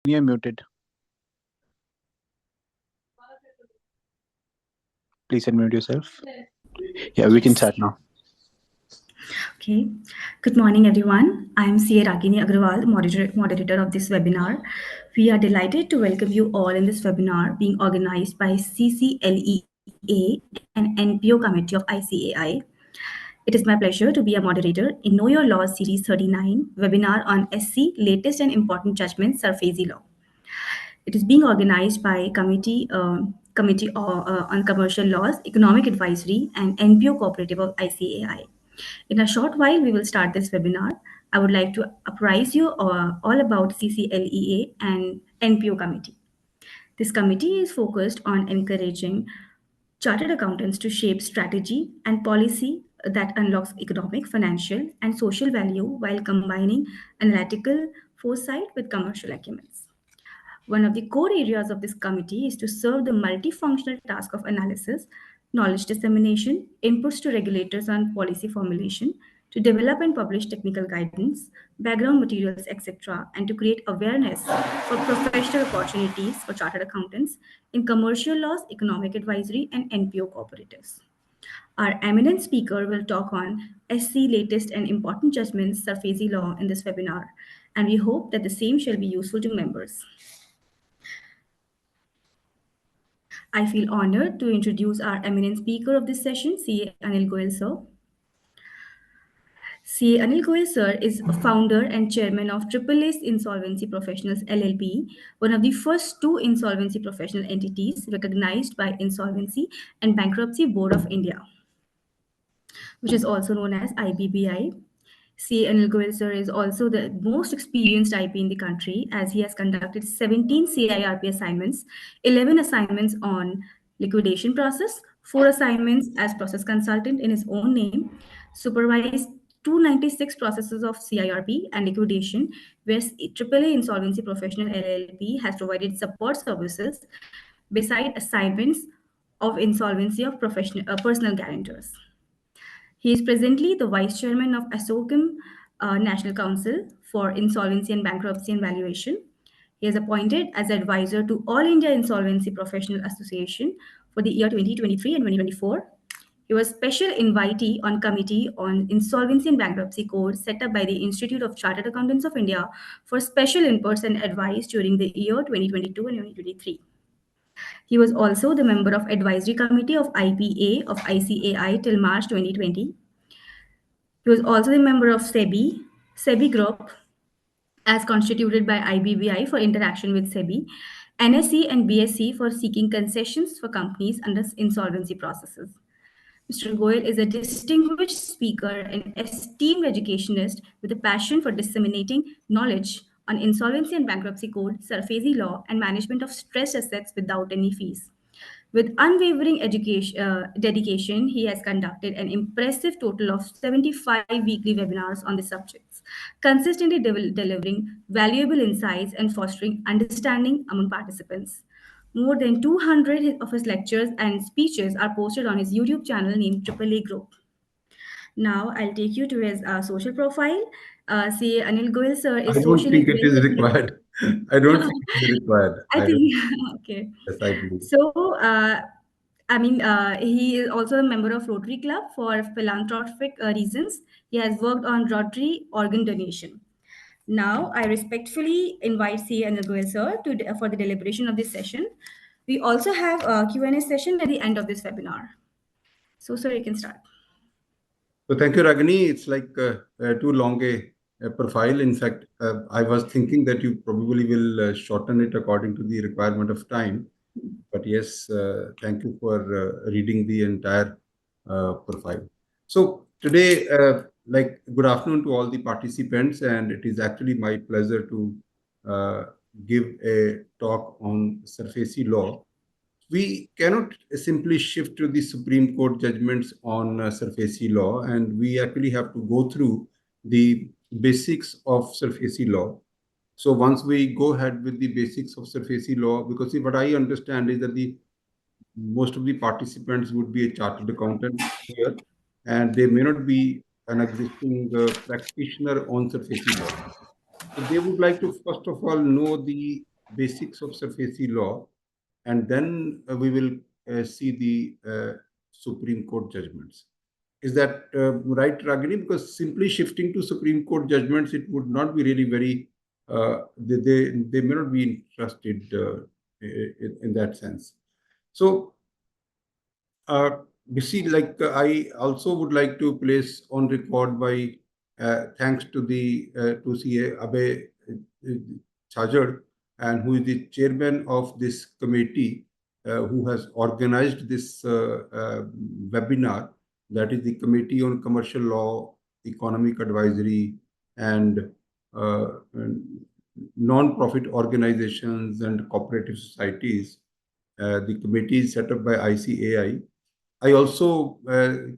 You're muted. Please unmute yourself. Yeah, we can Yes. start now. Okay. Good morning, everyone. I am CA Ragini Agrawal, moderator of this webinar. We are delighted to welcome you all in this webinar being organized by CCLEA and NPO Committee of ICAI. It is my pleasure to be a moderator in Know Your Law Series 39 webinar on SC Latest and Important Judgments Sarfaesi Law. It is being organized by Committee on Commercial Laws, Economic Advisory, and NPO Cooperative of ICAI. In a short while, we will start this webinar. I would like to apprise you all about CCLEA and NPO Committee. This committee is focused on encouraging chartered accountants to shape strategy and policy that unlocks economic, financial, and social value while combining analytical foresight with commercial acumen. One of the core areas of this committee is to serve the multifunctional task of analysis, knowledge dissemination, inputs to regulators on policy formulation, to develop and publish technical guidance, background materials, etc., and to create awareness for professional opportunities for chartered accountants in commercial laws, economic advisory, and NPO cooperatives. Our eminent speaker will talk on SC latest and important judgments, Sarfaesi law in this webinar, and we hope that the same shall be useful to members. I feel honored to introduce our eminent speaker of this session, CA Anil Goyal sir. CA Anil Goyal sir is a founder and chairman of AAA's Insolvency Professionals LLP, one of the first two insolvency professional entities recognized by Insolvency and Bankruptcy Board of India, which is also known as IBBI. CA Anil Goyal sir is also the most experienced IP in the country as he has conducted 17 CIRP assignments, 11 assignments on liquidation process, 4 assignments as process consultant in his own name, supervised 296 processes of CIRP and liquidation, where AAA Insolvency Professional LLP has provided support services beside assignments of insolvency of personal guarantors. He is presently the Vice Chairman of ASSOCHAM National Council for Insolvency and Bankruptcy and Valuation. He is appointed as advisor to All India Insolvency Professional Association for the year 2023 and 2024. He was special invitee on Committee on Insolvency and Bankruptcy Code set up by the Institute of Chartered Accountants of India for special inputs and advice during the year 2022 and 2023. He was also the member of Advisory Committee of IPA of ICAI till March 2020. He was also a member of SEBI Group, as constituted by IBBI for interaction with SEBI, NSE and BSE for seeking concessions for companies under insolvency processes. Mr. Goyal is a distinguished speaker and esteemed educationist with a passion for disseminating knowledge on insolvency and bankruptcy code, Sarfaesi law, and management of stressed assets without any fees. With unwavering dedication, he has conducted an impressive total of 75 weekly webinars on the subjects, consistently delivering valuable insights and fostering understanding among participants. More than 200 of his lectures and speeches are posted on his YouTube channel named AAA Group. Now, I'll take you to his social profile. See, Anil Goyal sir I is don't socially think it is very required. I don't think it is required. I think, okay. Yes, I believe. So, he is also a member of Rotary Club for philanthropic reasons. He has worked on Rotary organ donation. Now, I respectfully invite C. Anil Goyal sir for the deliberation of this session. We also have a Q&A session at the end of this webinar. So, sir, you can start. So thank you, Ragini. It's like too long a profile. In fact, I was thinking that you probably will shorten it according to the requirement of time. But yes, thank you for reading the entire profile. So today, good afternoon to all the participants, and it is actually my pleasure to give a talk on Sarfaesi law. We cannot simply shift to the Supreme Court judgments on Sarfaesi law, and we actually have to go through the basics of Sarfaesi law. So once we go ahead with the basics of Sarfaesi law, because see, what I understand is that the most of the participants would be a chartered accountant here, and they may not be an existing practitioner on Sarfaesi law. So they would like to first of all know the basics of Sarfaesi law, and then we will see the Supreme Court judgments. Is that right, Ragini? Because simply shifting to Supreme Court judgments, it would not be really very, they may not be interested in that sense. So, you see, I also would like to place on record by thanks to the to CA Abe Chajad, and who is the chairman of this committee, who has organized this webinar, that is the Committee on Commercial Law, Economic Advisory, and non-profit organizations and cooperative societies. The committee is set up by ICAI. I also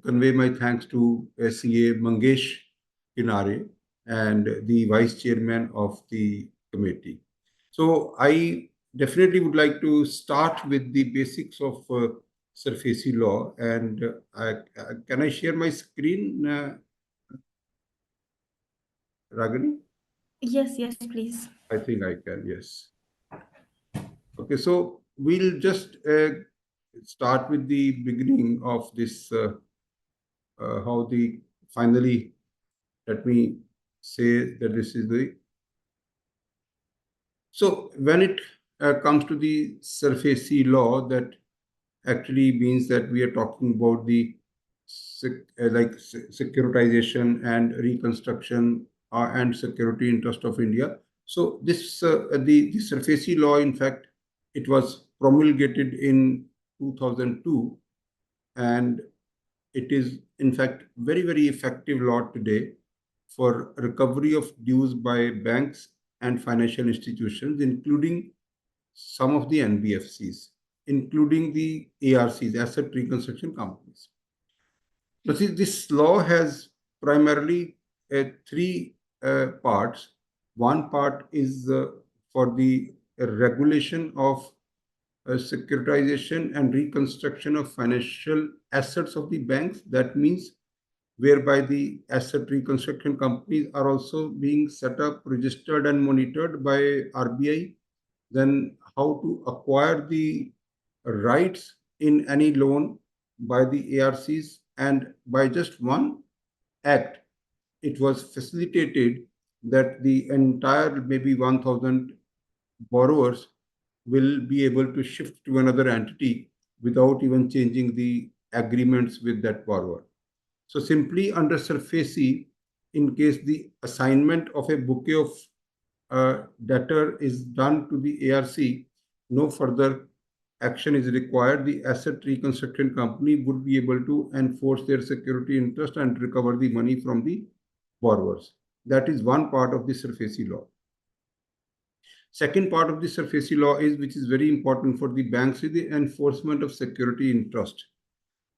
convey my thanks to CA Mangesh Kinare and the vice chairman of the committee. So I definitely would like to start with the basics of Sarfaesi law. And can I share my screen, Ragini? Yes, yes, please. I think I can, yes. Okay, so we'll just start with the beginning of this, how the finally, let me say that this is the, so when it comes to the Sarfaesi law, that actually means that we are talking about the securitization and reconstruction and security interest of India. So this the Sarfaesi law, in fact, it was promulgated in 2002, and it is in fact very effective law today for recovery of dues by banks and financial institutions, including some of the NBFCs, including the ARCs, asset reconstruction companies. So see, this law has primarily three parts. One part is for the regulation of securitization and reconstruction of financial assets of the banks. That means whereby the asset reconstruction companies are also being set up, registered, and monitored by RBI. Then how to acquire the rights in any loan by the ARCs, and by just one act, it was facilitated that the entire maybe 1,000 borrowers will be able to shift to another entity without even changing the agreements with that borrower. So simply under Sarfaesi, in case the assignment of a bouquet of debtor is done to the ARC, no further action is required. The asset reconstruction company would be able to enforce their security interest and recover the money from the borrowers. That is one part of the Sarfaesi law. Second part of the Sarfaesi law is, which is very important for the banks, is the enforcement of security interest.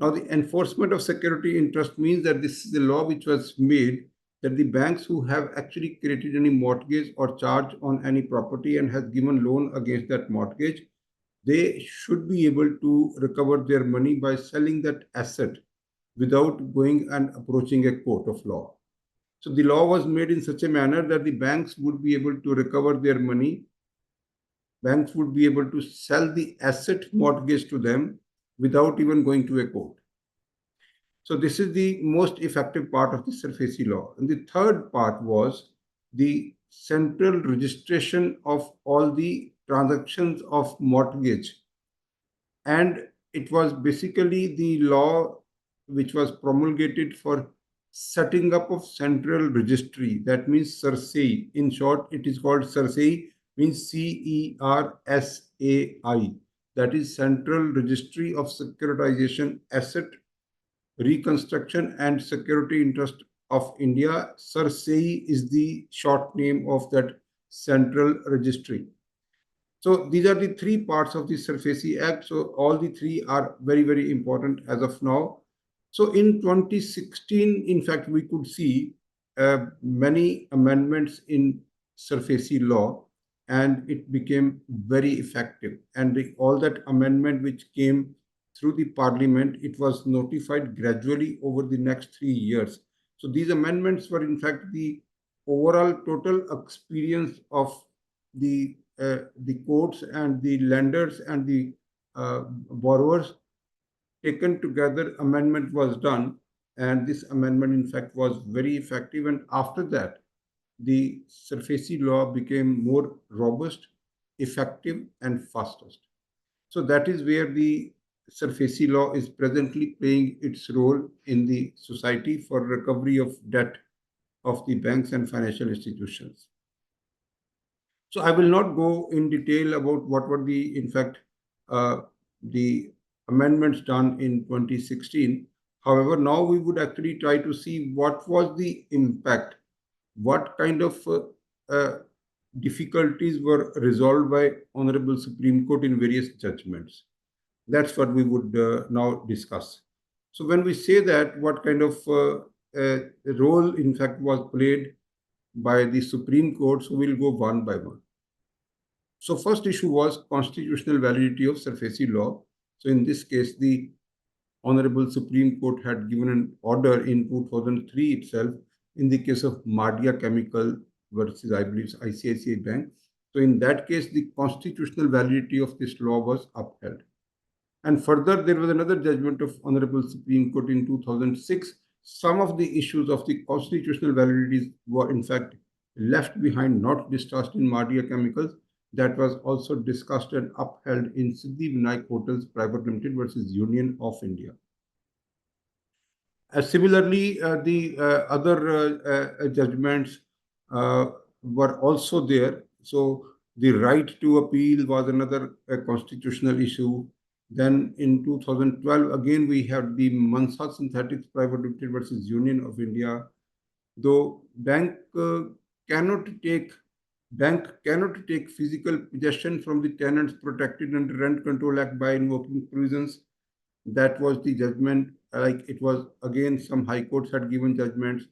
Now, the enforcement of security interest means that this is a law which was made that the banks who have actually created any mortgage or charge on any property and has given loan against that mortgage, they should be able to recover their money by selling that asset without going and approaching a court of law. So the law was made in such a manner that the banks would be able to recover their money. Banks would be able to sell the asset mortgage to them without even going to a court. So this is the most effective part of the Sarfaesi law. And the third part was the central registration of all the transactions of mortgage. And it was basically the law which was promulgated for setting up of central registry. That means CERSAI. In short, it is called CERSAI, means CERSAI. That is Central Registry of Securitization, Asset Reconstruction and Security Interest of India. CERSAI is the short name of that central registry. So these are the three parts of the Sarfaesi Act. So all the three are very important as of now. So in 2016, in fact, we could see many amendments in Sarfaesi law, and it became very effective. And all that amendment which came through the parliament, it was notified gradually over the next 3 years. So these amendments were in fact the overall total experience of the the courts and the lenders and the borrowers taken together, amendment was done, and this amendment, in fact, was very effective. And after that, the Sarfaesi law became more robust, effective, and fastest. So that is where the Sarfaesi law is presently playing its role in the society for recovery of debt of the banks and financial institutions. So I will not go in detail about what were the, in fact, the amendments done in 2016. However, now we would actually try to see what was the impact, what kind of uh, difficulties were resolved by Honorable Supreme Court in various judgments. That's what we would now discuss. So when we say that, what kind of role, in fact, was played by the Supreme Court, so we'll go one by one. So first issue was constitutional validity of Sarfaesi law. So in this case, the Honorable Supreme Court had given an order in 2003 itself in the case of Mardia Chemical versus, I believe, ICICI Bank. So in that case, the constitutional validity of this law was upheld. And further, there was another judgment of Honorable Supreme Court in 2006. Some of the issues of the constitutional validities were, in fact, left behind, not discussed in Mardia Chemicals. That was also discussed and upheld in Siddhi Vinayak Hotels Private Limited versus Union of India. Similarly, the other judgments were also there. So the right to appeal was another constitutional issue. Then in 2012, again, we had the Mansa Synthetics Private Limited versus Union of India. Though cannot take physical possession from the tenants protected under Rent Control Act by invoking provisions. That was the judgment. Like it was again, some high courts had given judgments,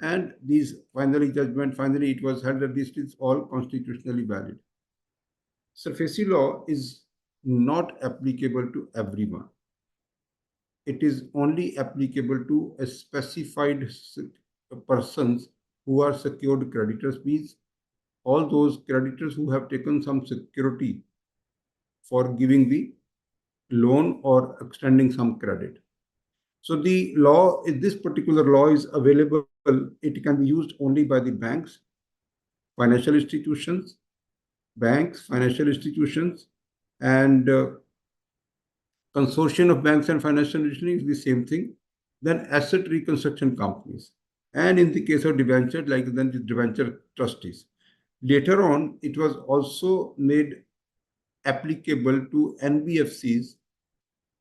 and these finally it was held that this is all constitutionally valid. Sarfaesi law is not applicable to everyone. It is only applicable to a specified persons who are secured creditors, means all those creditors who have taken some security for giving the loan or extending some credit. So the law, this particular law is available, it can be used only by the banks, financial institutions, and consortium of banks and financial institutions is the same thing. Then asset reconstruction companies. And in the case of debenture, like then the debenture trustees. Later on, it was also made applicable to NBFCs,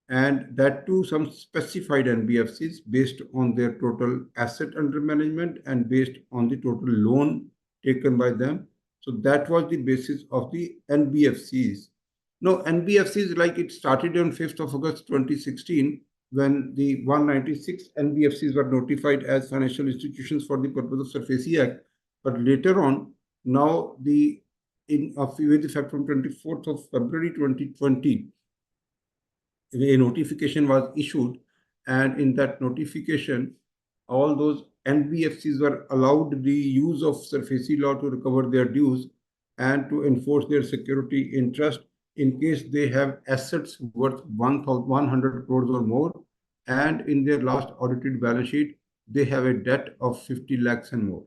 and that too some specified NBFCs based on their total asset under management and based on the total loan taken by them. So that was the basis of the NBFCs. Now, NBFCs, like it started on 5th of August 2016, when the 196 NBFCs were notified as financial institutions for the purpose of Sarfaesi Act. But later on, now with effect from 24th of February 2020, a notification was issued, and in that notification, all those NBFCs were allowed the use of Sarfaesi law to recover their dues and to enforce their security interest in case they have assets worth 100 crores or more, and in their last audited balance sheet, they have a debt of 50 lakhs and more.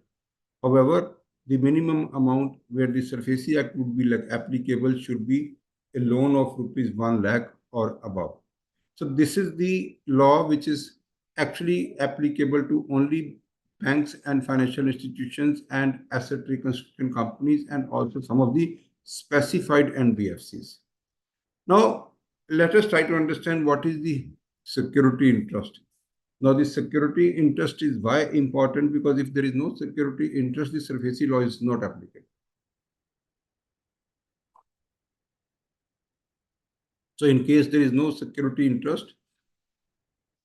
However, the minimum amount where the Sarfaesi Act would be applicable should be a loan of rupees 1 lakh or above. So this is the law which is actually applicable to only banks and financial institutions and asset reconstruction companies and also some of the specified NBFCs. Now, let us try to understand what is the security interest. Now, the security interest is why important, because if there is no security interest, the Sarfaesi law is not applicable. So in case there is no security interest,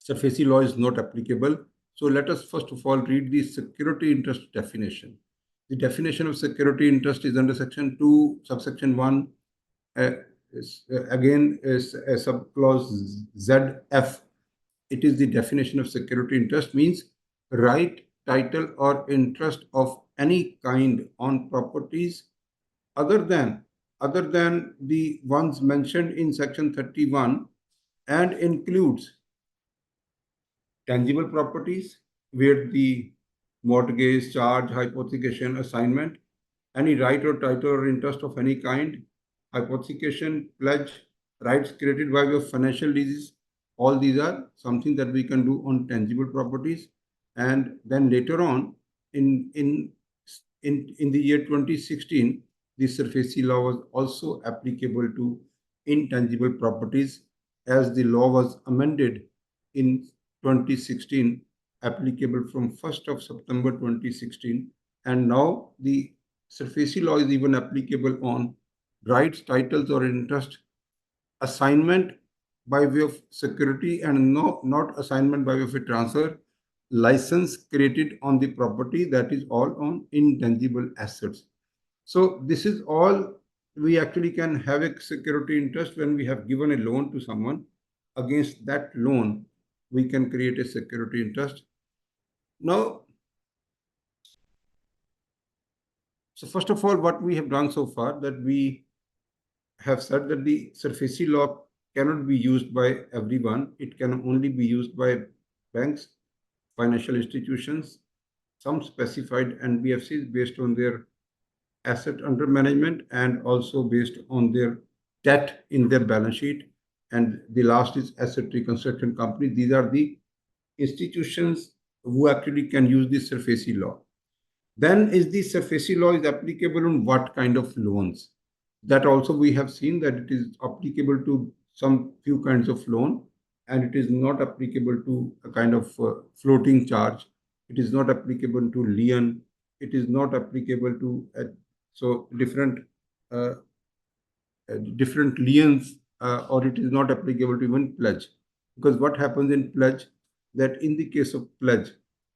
Sarfaesi law is not applicable. So let us first of all read the security interest definition. The definition of security interest is under section 2, subsection 1, again is a subclause ZF. It is the definition of security interest, means right, title, or interest of any kind on properties other than other than the ones mentioned in Section 31 and includes tangible properties, where the mortgage, charge, hypothecation, assignment, any right or title or interest of any kind, hypothecation, pledge, rights created by way of financial leases, all these are something that we can do on tangible properties. And then later on, in in in the year 2016, the Sarfaesi law was also applicable to intangible properties, as the law was amended in 2016, applicable from 1st of September 2016. And now the Sarfaesi law is even applicable on rights, titles, or interest assignment by way of security, and not assignment by way of a transfer, license created on the property, that is all on intangible assets. So this is all. We actually can have a security interest when we have given a loan to someone. Against that loan, we can create a security interest. Now, so first of all, what we have done so far, that we have said that the Sarfaesi law cannot be used by everyone. It can only be used by banks, financial institutions, some specified NBFCs based on their asset under management, and also based on their debt in their balance sheet. And the last is asset reconstruction company. These are the institutions who actually can use the Sarfaesi law. Then is the Sarfaesi law is applicable on what kind of loans? That also we have seen that it is applicable to some few kinds of loan, and it is not applicable to a kind of floating charge. It is not applicable to lien. It is not applicable to so uh, different liens, or it is not applicable to even pledge. Because what happens in pledge, that in the case of pledge,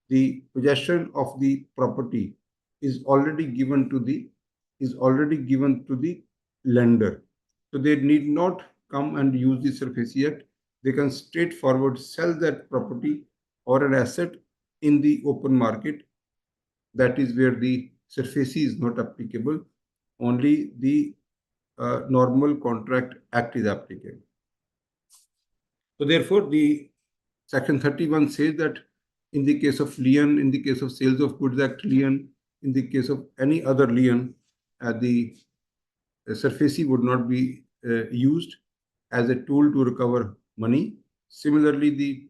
the possession of the property is already given to the lender. So they need not come and use the Sarfaesi Act. They can straightforward sell that property or an asset in the open market. That is where the Sarfaesi is not applicable. Only the normal contract act is applicable. So therefore, the Section 31 says that in the case of lien, in the case of Sales of Goods Act lien, in the case of any other lien, the Sarfaesi would not be used as a tool to recover money. Similarly, the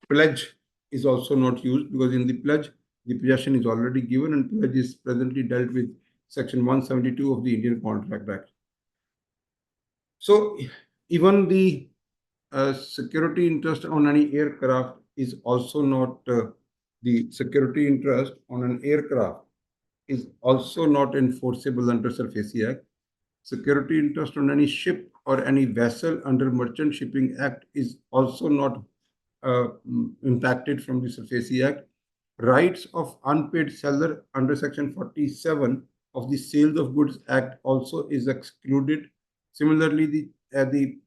pledge is also not used, because in the pledge, the possession is already given, and pledge is presently dealt with Section 172 of the Indian Contract Act. So even the security interest on any aircraft is also not the security interest on an aircraft is also not enforceable under Sarfaesi Act. Security interest on any ship or any vessel under Merchant Shipping Act is also not impacted from the Sarfaesi Act. Rights of unpaid seller under Section 47 of the Sales of Goods Act also is excluded. Similarly, the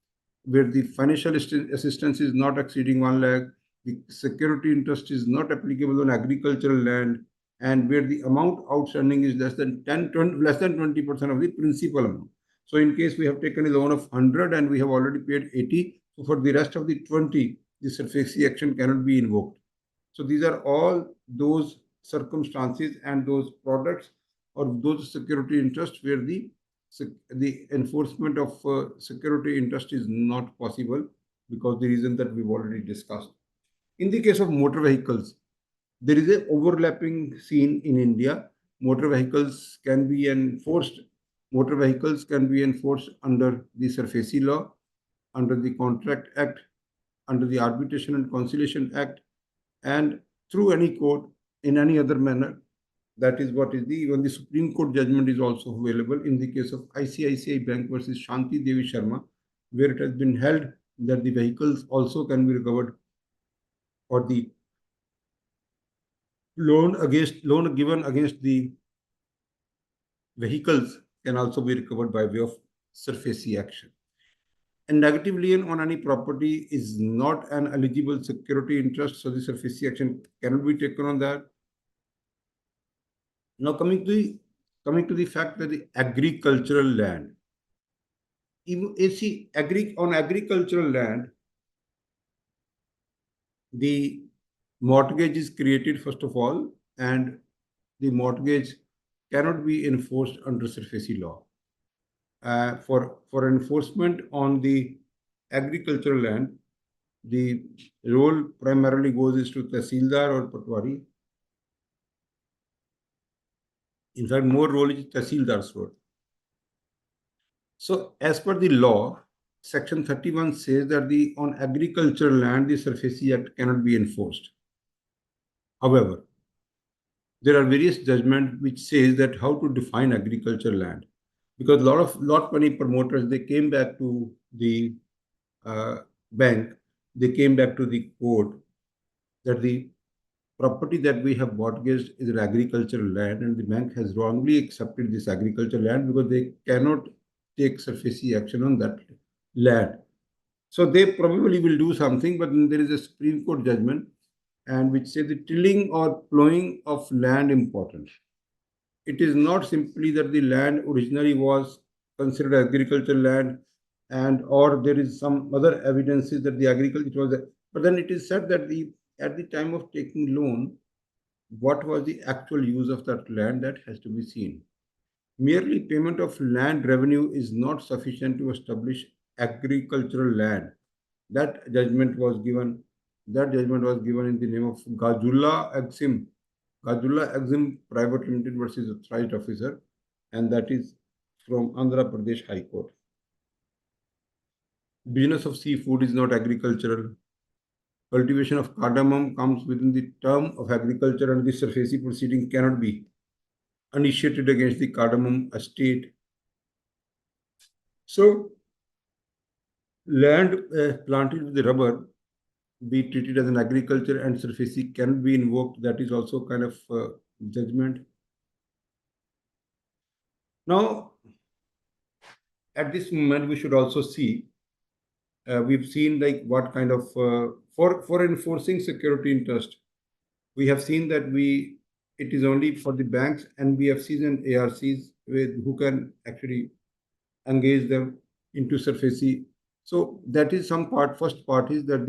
where the financial assistance is not exceeding 1 lakh, the security interest is not applicable on agricultural land, and where the amount outstanding is less than 20% of the principal amount. So in case we have taken a loan of 100 and we have already paid 80, so for the rest of the 20, the Sarfaesi action cannot be invoked. So these are all those circumstances and those products or those security interests where the enforcement of security interest is not possible, because the reason that we've already discussed. In the case of motor vehicles, there is a overlapping scene in India. Motor vehicles can be enforced. Motor vehicles can be enforced under the Sarfaesi law, under the Contract Act, under the Arbitration and Conciliation Act, and through any court in any other manner. That is what is the even the Supreme Court judgment is also available in the case of ICICI Bank versus Shanti Devi Sharma, where it has been held that the vehicles also can be recovered, or the loan given against the vehicles can also be recovered by way of Sarfaesi action. And negative lien on any property is not an eligible security interest, so the Sarfaesi action cannot be taken on that. Now coming to the fact that the agricultural land, on agricultural land, the mortgage is created first of all, and the mortgage cannot be enforced under Sarfaesi law. For enforcement on the agricultural land, the role primarily goes is to Tahsildar or Patwari. In fact, more role is Tahsildar's role. So, as per the law, Section 31 says that on agricultural land, the Sarfaesi Act cannot be enforced. However, there are various judgments which says that how to define agricultural land, because lot many promoters, they came back to the bank, they came back to the court that the property that we have mortgaged is an agricultural land, and the bank has wrongly accepted this agricultural land because they cannot take Sarfaesi action on that land. So they probably will do something, but then there is a Supreme Court judgment and which say the tilling or plowing of land important. It is not simply that the land originally was considered agricultural land, and or there is some other evidences that the agriculture it was. But then it is said that at the time of taking loan, what was the actual use of that land, that has to be seen. Merely payment of land revenue is not sufficient to establish agricultural land. That judgment was given. That judgment was given in the name of Gajullah Exim Private Limited versus Authorized Officer, and that is from Andhra Pradesh High Court. Business of seafood is not agricultural. Cultivation of cardamom comes within the term of agriculture, and the Sarfaesi proceeding cannot be initiated against the cardamom estate. So, land planted with the rubber be treated as an agriculture, and Sarfaesi cannot be invoked. That is also kind of judgment. Now, at this moment, we should also see, we've seen like what kind of, for enforcing security interest, we have seen that it is only for the banks, NBFCs and ARCs who can actually engage them into Sarfaesi. So that is some part. First part is that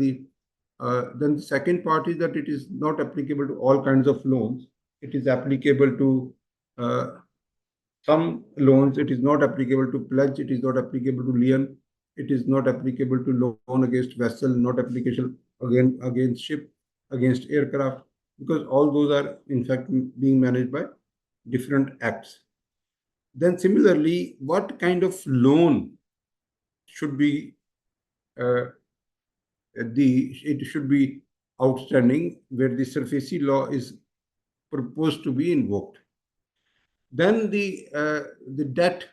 then the second part is that it is not applicable to all kinds of loans. It is applicable to some loans. It is not applicable to pledge. It is not applicable to lien. It is not applicable to loan against vessel, not application against ship, against aircraft, because all those are in fact being managed by different acts. Then similarly, what kind of loan should be it should be outstanding where the Sarfaesi law is proposed to be invoked. Then the debt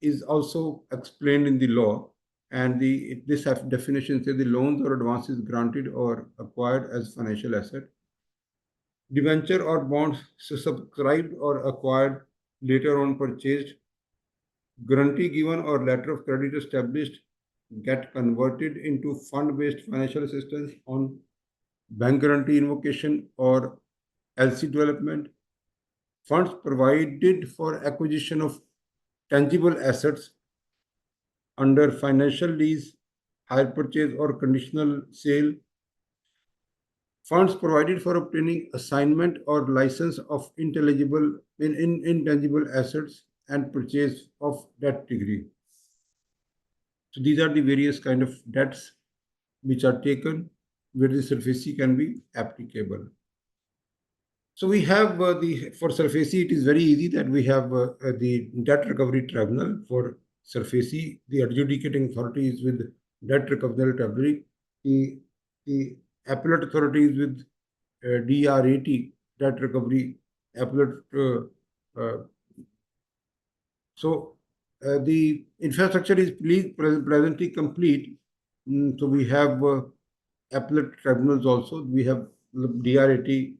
is also explained in the law, and this definition says the loans or advances granted or acquired as financial asset, debenture or bonds subscribed or acquired later on purchased, guarantee given or letter of credit established get converted into fund-based financial assistance on bank guarantee invocation or LC development, funds provided for acquisition of tangible assets under financial lease, hire purchase or conditional sale, funds provided for obtaining assignment or license of intangible assets and purchase of debt degree. So these are the various kind of debts which are taken where the Sarfaesi can be applicable. So we have for Sarfaesi, it is very easy that we have the debt recovery tribunal for Sarfaesi. The adjudicating authority is with debt recovery tribunal. The appellate authority is with DRAT, debt recovery appellate. So the infrastructure is presently complete. So we have appellate tribunals also. We have DRAT,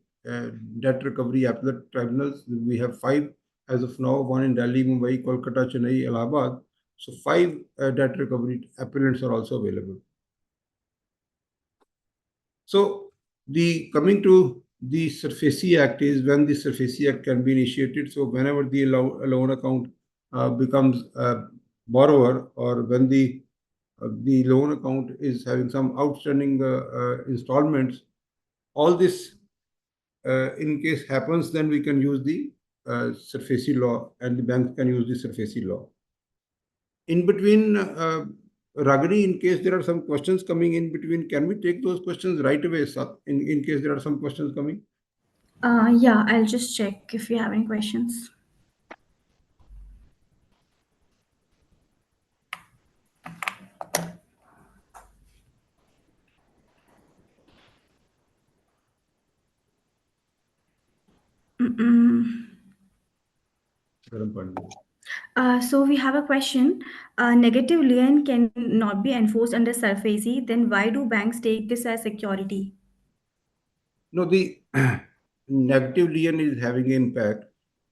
debt recovery appellate tribunals. We have 5 as of now, 1 in Delhi, Mumbai, Kolkata, Chennai, Allahabad. So 5 debt recovery appellants are also available. So coming to the Sarfaesi Act is when the Sarfaesi Act can be initiated. So whenever the loan account becomes borrower, or when the loan account is having some outstanding installments, all this in case happens, then we can use the Sarfaesi law, and the banks can use the Sarfaesi law. In between, Ragini, in case there are some questions coming in between, can we take those questions right away, in case there are some questions coming? Yeah, I'll just check if you have any questions. Mm-mm. So we have a question. Negative lien cannot be enforced under SARFAESI. Then why do banks take this as security? No, the negative lien is having impact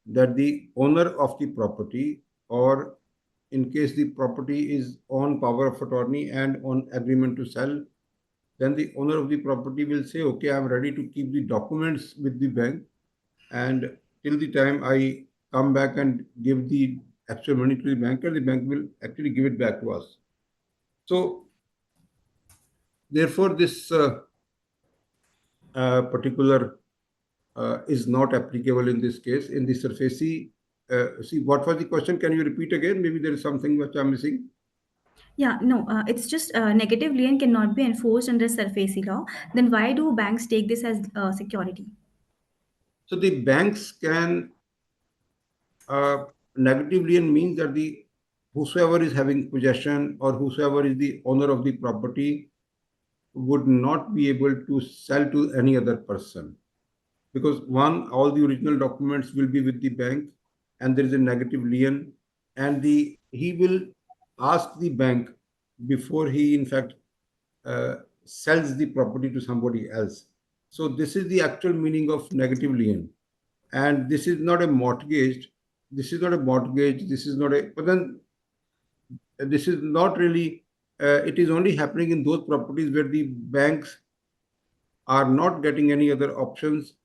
that the owner of the property, or in case the property is on power of attorney and on agreement to sell, then the owner of the property will say, okay, I'm ready to keep the documents with the bank, and till the time I come back and give the actual money to the banker, the bank will actually give it back to us. So therefore, this particular is not applicable in this case. In the Sarfaesi, see, what was the question? Can you repeat again? Maybe there is something which I'm missing. Yeah, no, it's just negative lien cannot be enforced under SARFAESI law. Then why do banks take this as security? So the banks can negative lien means that the whosoever is having possession, or whosoever is the owner of the property, would not be able to sell to any other person, because one, all the original documents will be with the bank, and there is a negative lien, and the he will ask the bank before he in fact uh, sells the property to somebody else. So this is the actual meaning of negative lien, and this is not a mortgage. This is not a mortgage. This is not a. But then this is not really. It is only happening in those properties where the banks are not getting any other options.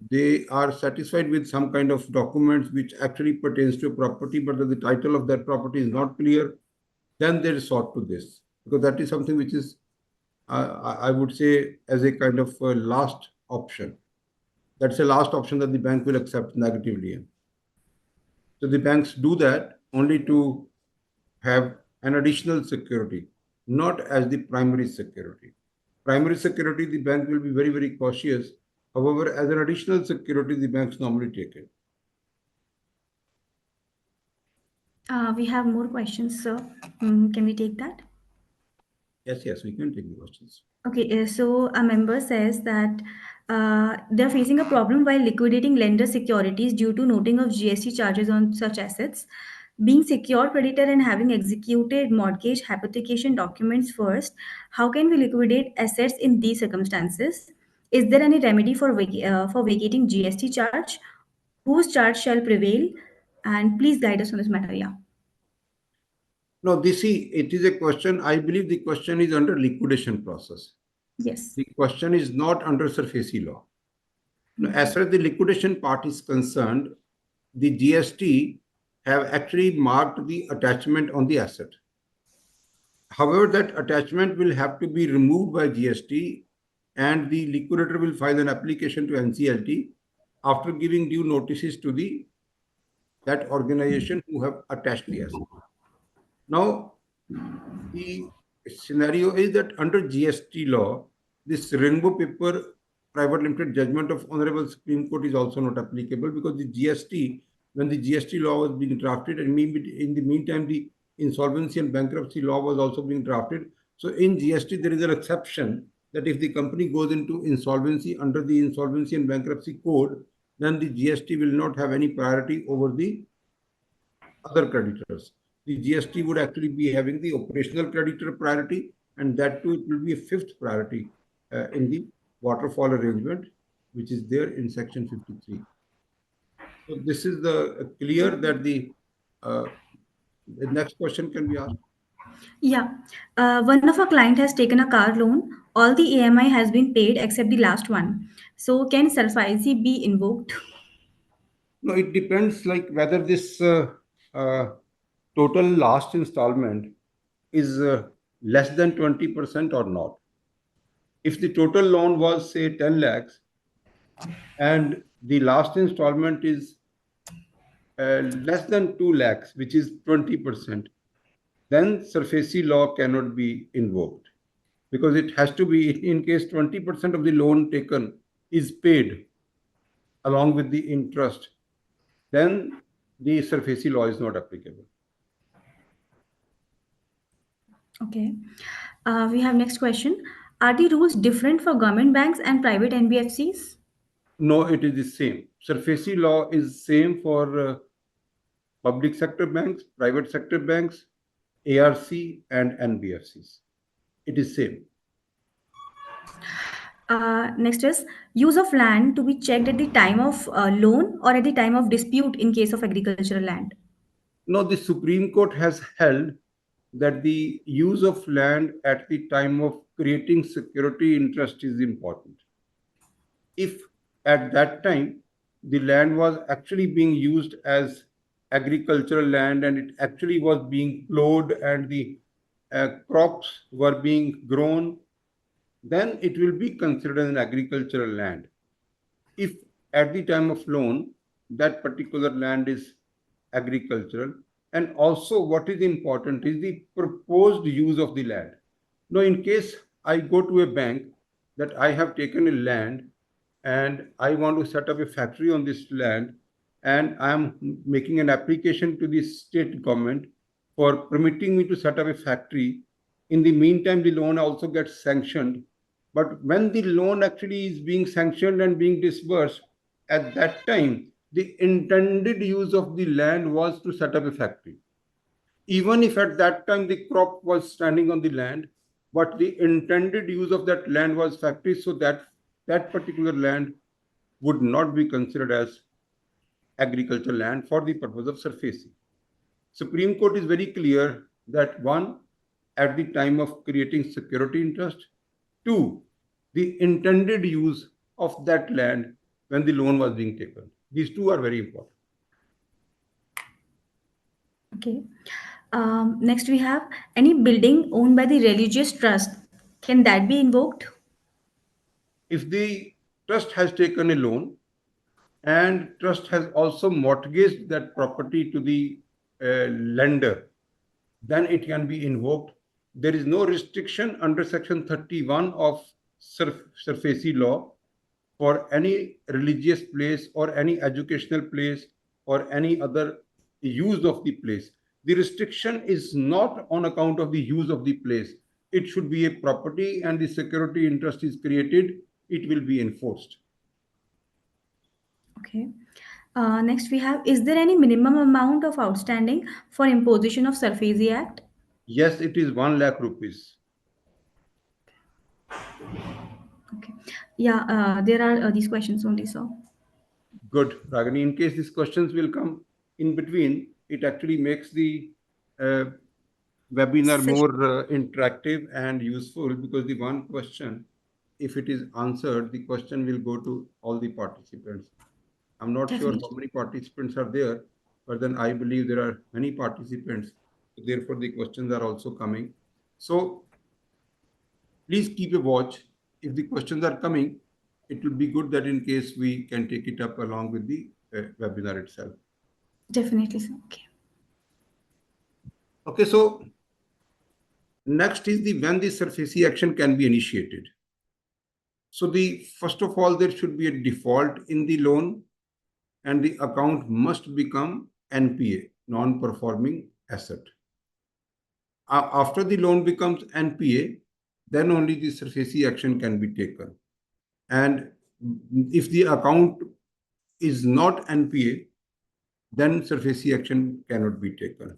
They are satisfied with some kind of documents which actually pertains to a property, but the title of that property is not clear. Then they resort to this, because that is something which is, I would say, as a kind of last option. That's a last option that the bank will accept negatively. So the banks do that only to have an additional security, not as the primary security. Primary security, the bank will be very, very cautious. However, as an additional security, the banks normally take it. We have more questions, sir. Can we take that? Yes, yes, we can take the questions. Okay, so a member says that they're facing a problem while liquidating lender securities due to noting of GST charges on such assets. Being secured creditor and having executed mortgage hypothecation documents first, how can we liquidate assets in these circumstances? Is there any remedy for vacating GST charge? Whose charge shall prevail? And please guide us on this matter. Yeah. No, this see, it is a question. I believe the question is under liquidation process. Yes. The question is not under Sarfaesi law. Now, as far as the liquidation part is concerned, the GST have actually marked the attachment on the asset. However, that attachment will have to be removed by GST, and the liquidator will file an application to NCLT after giving due notices to the that organization who have attached the asset. Now, the scenario is that under GST law, this rainbow paper private limited judgment of Honorable Supreme Court is also not applicable, because the GST, when the GST law was being drafted, and in the meantime, the insolvency and bankruptcy law was also being drafted. So in GST, there is an exception that if the company goes into insolvency under the insolvency and bankruptcy code, then the GST will not have any priority over the other creditors. The GST would actually be having the operational creditor priority, and that too it will be a fifth priority in the waterfall arrangement, which is there in section 53. So this is the clear that the next question can be asked. Yeah. One of our client has taken a car loan. All the AMI has been paid except the last one. So can SARFAESI be invoked? No, it depends like whether this total last installment is less than 20% or not. If the total loan was, say, 10 lakhs and the last installment is less than 2 lakhs, which is 20%, then Sarfaesi law cannot be invoked, because it has to be in case 20% of the loan taken is paid along with the interest, then the Sarfaesi law is not applicable. Okay. We have next question. Are the rules different for government banks and private NBFCs? No, it is the same. Sarfaesi law is same for public sector banks, private sector banks, ARC and NBFCs. It is same. Next is use of land to be checked at the time of loan or at the time of dispute in case of agricultural land. Now, the Supreme Court has held that the use of land at the time of creating security interest is important. If at that time the land was actually being used as agricultural land and it actually was being plowed and the crops were being grown, then it will be considered an agricultural land. If at the time of loan that particular land is agricultural, and also what is important is the proposed use of the land. Now, in case I go to a bank that I have taken a land and I want to set up a factory on this land, and I am making an application to the state government for permitting me to set up a factory. In the meantime, the loan also gets sanctioned. But when the loan actually is being sanctioned and being disbursed, at that time, the intended use of the land was to set up a factory. Even if at that time the crop was standing on the land, but the intended use of that land was factory, so that that particular land would not be considered as agricultural land for the purpose of Sarfaesi. Supreme Court is very clear that one, at the time of creating security interest, two, the intended use of that land when the loan was being taken. These two are very important. Okay. Next, we have any building owned by the religious trust. Can that be invoked? If the trust has taken a loan and trust has also mortgaged that property to the lender, then it can be invoked. There is no restriction under section 31 of Sarfaesi law for any religious place or any educational place or any other use of the place. The restriction is not on account of the use of the place. It should be a property and the security interest is created, it will be enforced. Okay. Next, we have is there any minimum amount of outstanding for imposition of Sarfaesi Act? Yes, it is 1 lakh rupees. Okay. Yeah, there are these questions only, so. Good, Ragini. In case these questions will come in between, it actually makes the webinar Session. more interactive and useful, because the one question, if it is answered, the question will go to all the participants. I'm not sure how many participants are there, but then I believe there are many participants. Therefore, the questions are also coming. So please keep a watch. If the questions are coming, it will be good that in case we can take it up along with the webinar itself. Definitely, sir. Okay. Okay, so next is the when the Sarfaesi action can be initiated. So the first of all, there should be a default in the loan, and the account must become NPA, non-performing asset. After the loan becomes NPA, then only the Sarfaesi action can be taken. And if the account is not NPA, then Sarfaesi action cannot be taken.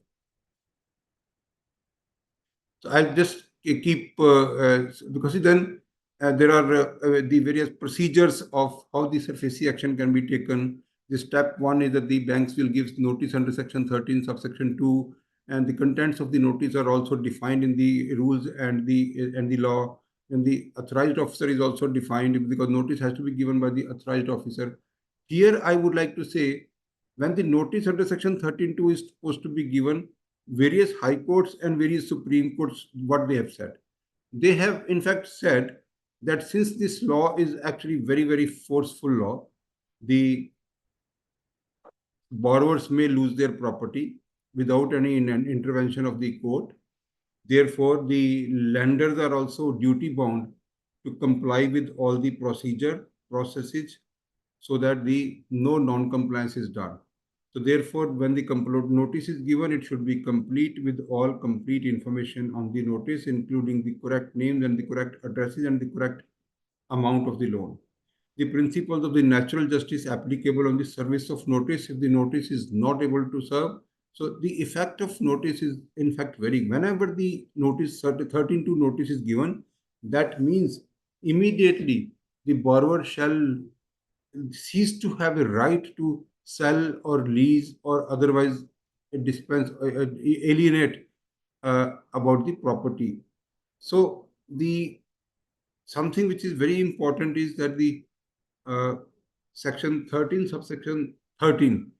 So I'll just keep, because then there are the various procedures of how the Sarfaesi action can be taken. The step one is that the banks will give notice under section 13, subsection 2, and the contents of the notice are also defined in the rules and the law. And the authorized officer is also defined, because notice has to be given by the authorized officer. Here, I would like to say, when the notice under section 13.2 is supposed to be given, various high courts and various Supreme Courts, what they have said. They have in fact said that since this law is actually very, very forceful law, the borrowers may lose their property without any intervention of the court. Therefore, the lenders are also duty bound to comply with all the processes so that the no non-compliance is done. So therefore, when the notice is given, it should be complete with all complete information on the notice, including the correct names and the correct addresses and the correct amount of the loan. The principles of the natural justice applicable on the service of notice if the notice is not able to serve. So the effect of notice is in fact very, whenever the notice 13(2) notice is given, that means immediately the borrower shall cease to have a right to sell or lease or otherwise dispense alienate about the property. So the something which is very important is that the uh, section 13 subsection 13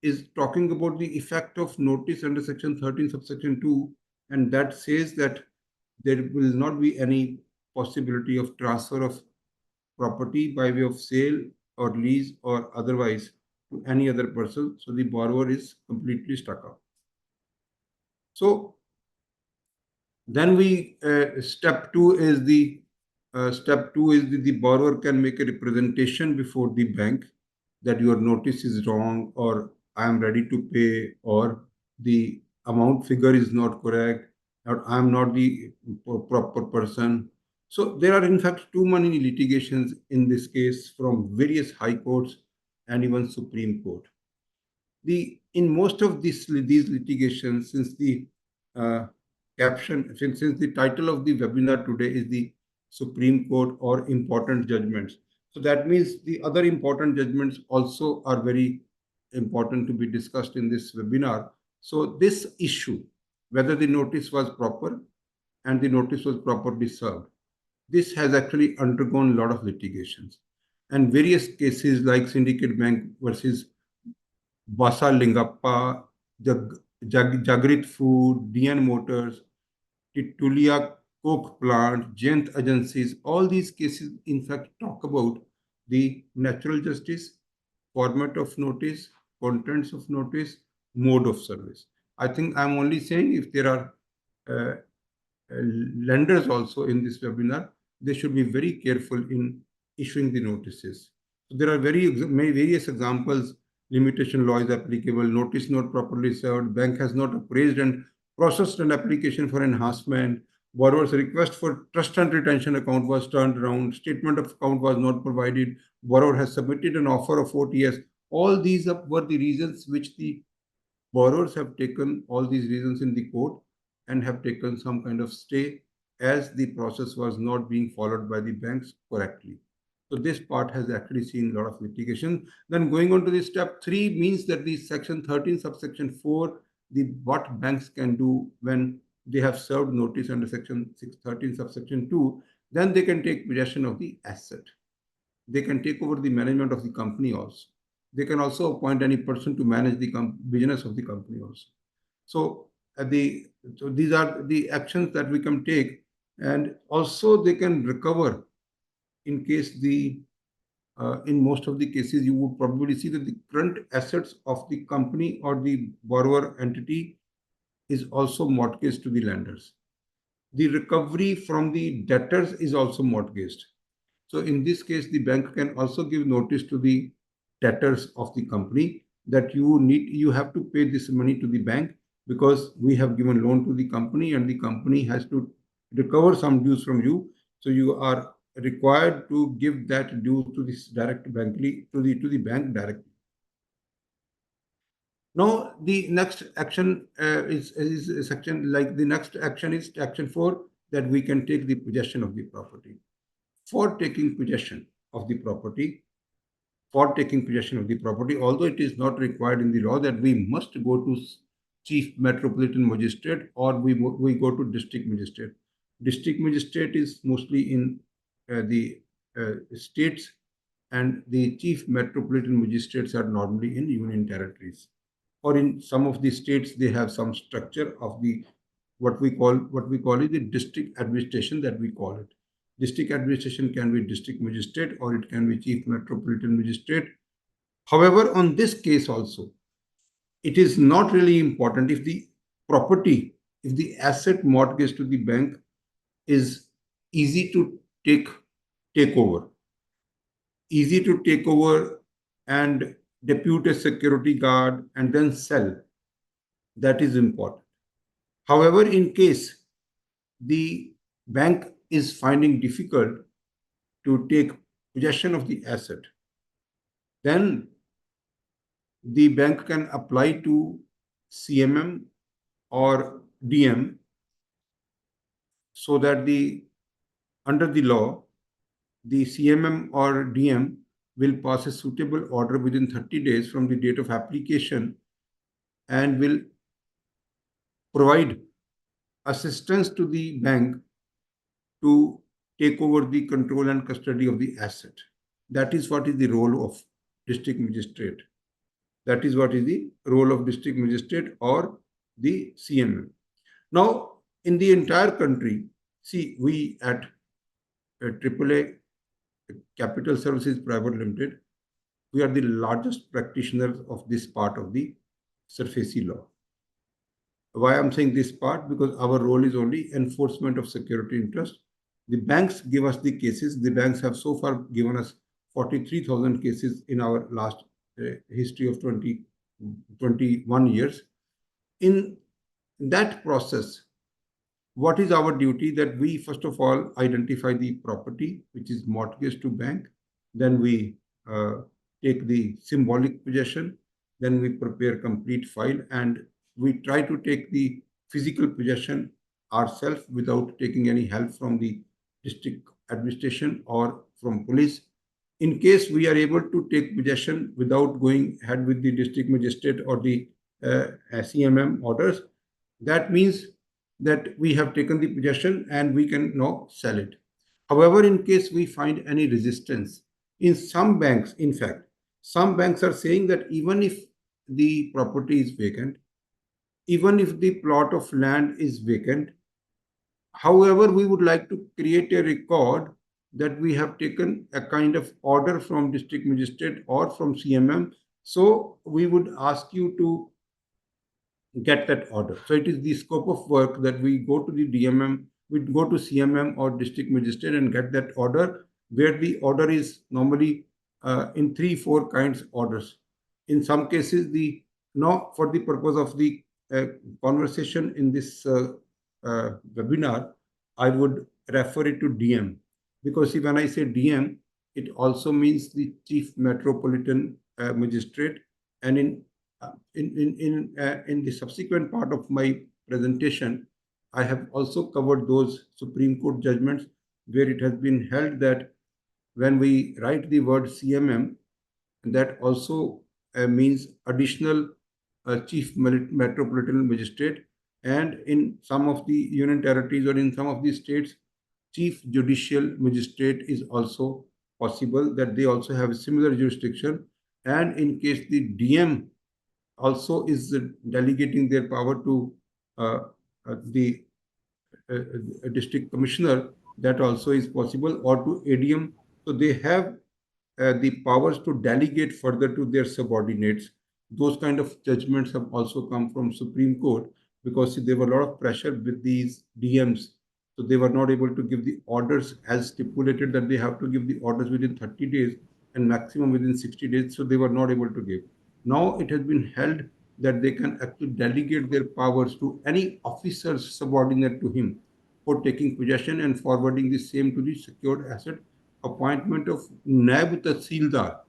is talking about the effect of notice under section 13 subsection 2, and that says that there will not be any possibility of transfer of property by way of sale or lease or otherwise to any other person. So the borrower is completely stuck up. So then we step two is the borrower can make a representation before the bank that your notice is wrong, or I am ready to pay, or the amount figure is not correct, or I am not the proper person. So there are in fact too many litigations in this case from various high courts and even Supreme Court. The in most of these litigations, since the uh, caption, since the title of the webinar today is the Supreme Court or important judgments, so that means the other important judgments also are very important to be discussed in this webinar. So this issue, whether the notice was proper and the notice was properly served, this has actually undergone a lot of litigations and various cases like Syndicate Bank versus Basa Lingappa, Jagrit Food, DN Motors, Titulia Coke Plant, Jent Agencies, all these cases in fact talk about the natural justice, format of notice, contents of notice, mode of service. I think I'm only saying if there are uh, lenders also in this webinar, they should be very careful in issuing the notices. So there are various examples. Limitation law is applicable, notice not properly served, bank has not appraised and processed an application for enhancement, borrower's request for trust and retention account was turned around, statement of account was not provided, borrower has submitted an offer of OTS. All these were the reasons which the borrowers have taken all these reasons in the court and have taken some kind of stay as the process was not being followed by the banks correctly. So this part has actually seen a lot of litigation. Then going on to the step 3 means that the section 13 subsection 4, the what banks can do when they have served notice under section 613 subsection 2, then they can take possession of the asset. They can take over the management of the company also. They can also appoint any person to manage the business of the company also. So, so these are the actions that we can take, and also they can recover in case the in most of the cases you would probably see that the current assets of the company or the borrower entity is also mortgaged to the lenders. The recovery from the debtors is also mortgaged. So in this case, the bank can also give notice to the debtors of the company that you have to pay this money to the bank because we have given loan to the company and the company has to recover some dues from you. So you are required to give that due to this direct bankly to the bank directly. Now the next action is a section like the next action is action 4, that we can take the possession of the property. For taking possession of the property, although it is not required in the law that we must go to chief metropolitan magistrate or we go to district magistrate. District magistrate is mostly in the states, and the chief metropolitan magistrates are normally in union territories. or in some of the states they have some structure of the what we call it the district administration that we call it. District administration can be district magistrate or it can be chief metropolitan magistrate. However, on this case also, it is not really important if the property, if the asset mortgage to the bank is easy to take over, easy to take over and depute a security guard and then sell. That is important. However, in case the bank is finding difficult to take possession of the asset, then the bank can apply to CMM or DM so that the under the law, the CMM or DM will pass a suitable order within 30 days from the date of application and will provide assistance to the bank to take over the control and custody of the asset. That is what is the role of district magistrate. That is what is the role of district magistrate or the CMM. Now, in the entire country, see, we at AAA Capital Services Private Limited, we are the largest practitioners of this part of the Sarfaesi law. Why I'm saying this part? Because our role is only enforcement of security interest. The banks give us the cases. The banks have so far given us 43,000 cases in our last history of 21 years. In that process, what is our duty? That we first of all identify the property which is mortgaged to bank, then we take the symbolic possession, then we prepare complete file and we try to take the physical possession ourselves without taking any help from the district administration or from police. In case we are able to take possession without going ahead with the district magistrate or the CMM orders, that means that we have taken the possession and we can now sell it. However, in case we find any resistance, in some banks, in fact, some banks are saying that even if the property is vacant, even if the plot of land is vacant, however, we would like to create a record that we have taken a kind of order from district magistrate or from CMM. So we would ask you to get that order. So it is the scope of work that we go to the DMM, we go to CMM or district magistrate and get that order, where the order is normally in 3-4 kinds orders. In some cases, the now for the purpose of the conversation in this webinar, I would refer it to DM, because see, when I say DM, it also means the chief metropolitan magistrate. And in the subsequent part of my presentation, I have also covered those Supreme Court judgments where it has been held that when we write the word CMM, that also means additional chief metropolitan magistrate, and in some of the union territories or in some of the states, chief judicial magistrate is also possible, that they also have a similar jurisdiction. And in case the DM also is delegating their power to the district commissioner, that also is possible, or to ADM. So they have the powers to delegate further to their subordinates. Those kind of judgments have also come from Supreme Court, because there were a lot of pressure with these DMs. So they were not able to give the orders as stipulated, that they have to give the orders within 30 days and maximum within 60 days. So they were not able to give. Now it has been held that they can actually delegate their powers to any officers subordinate to him for taking possession and forwarding the same to the secured asset. Appointment of Naib Tahsildar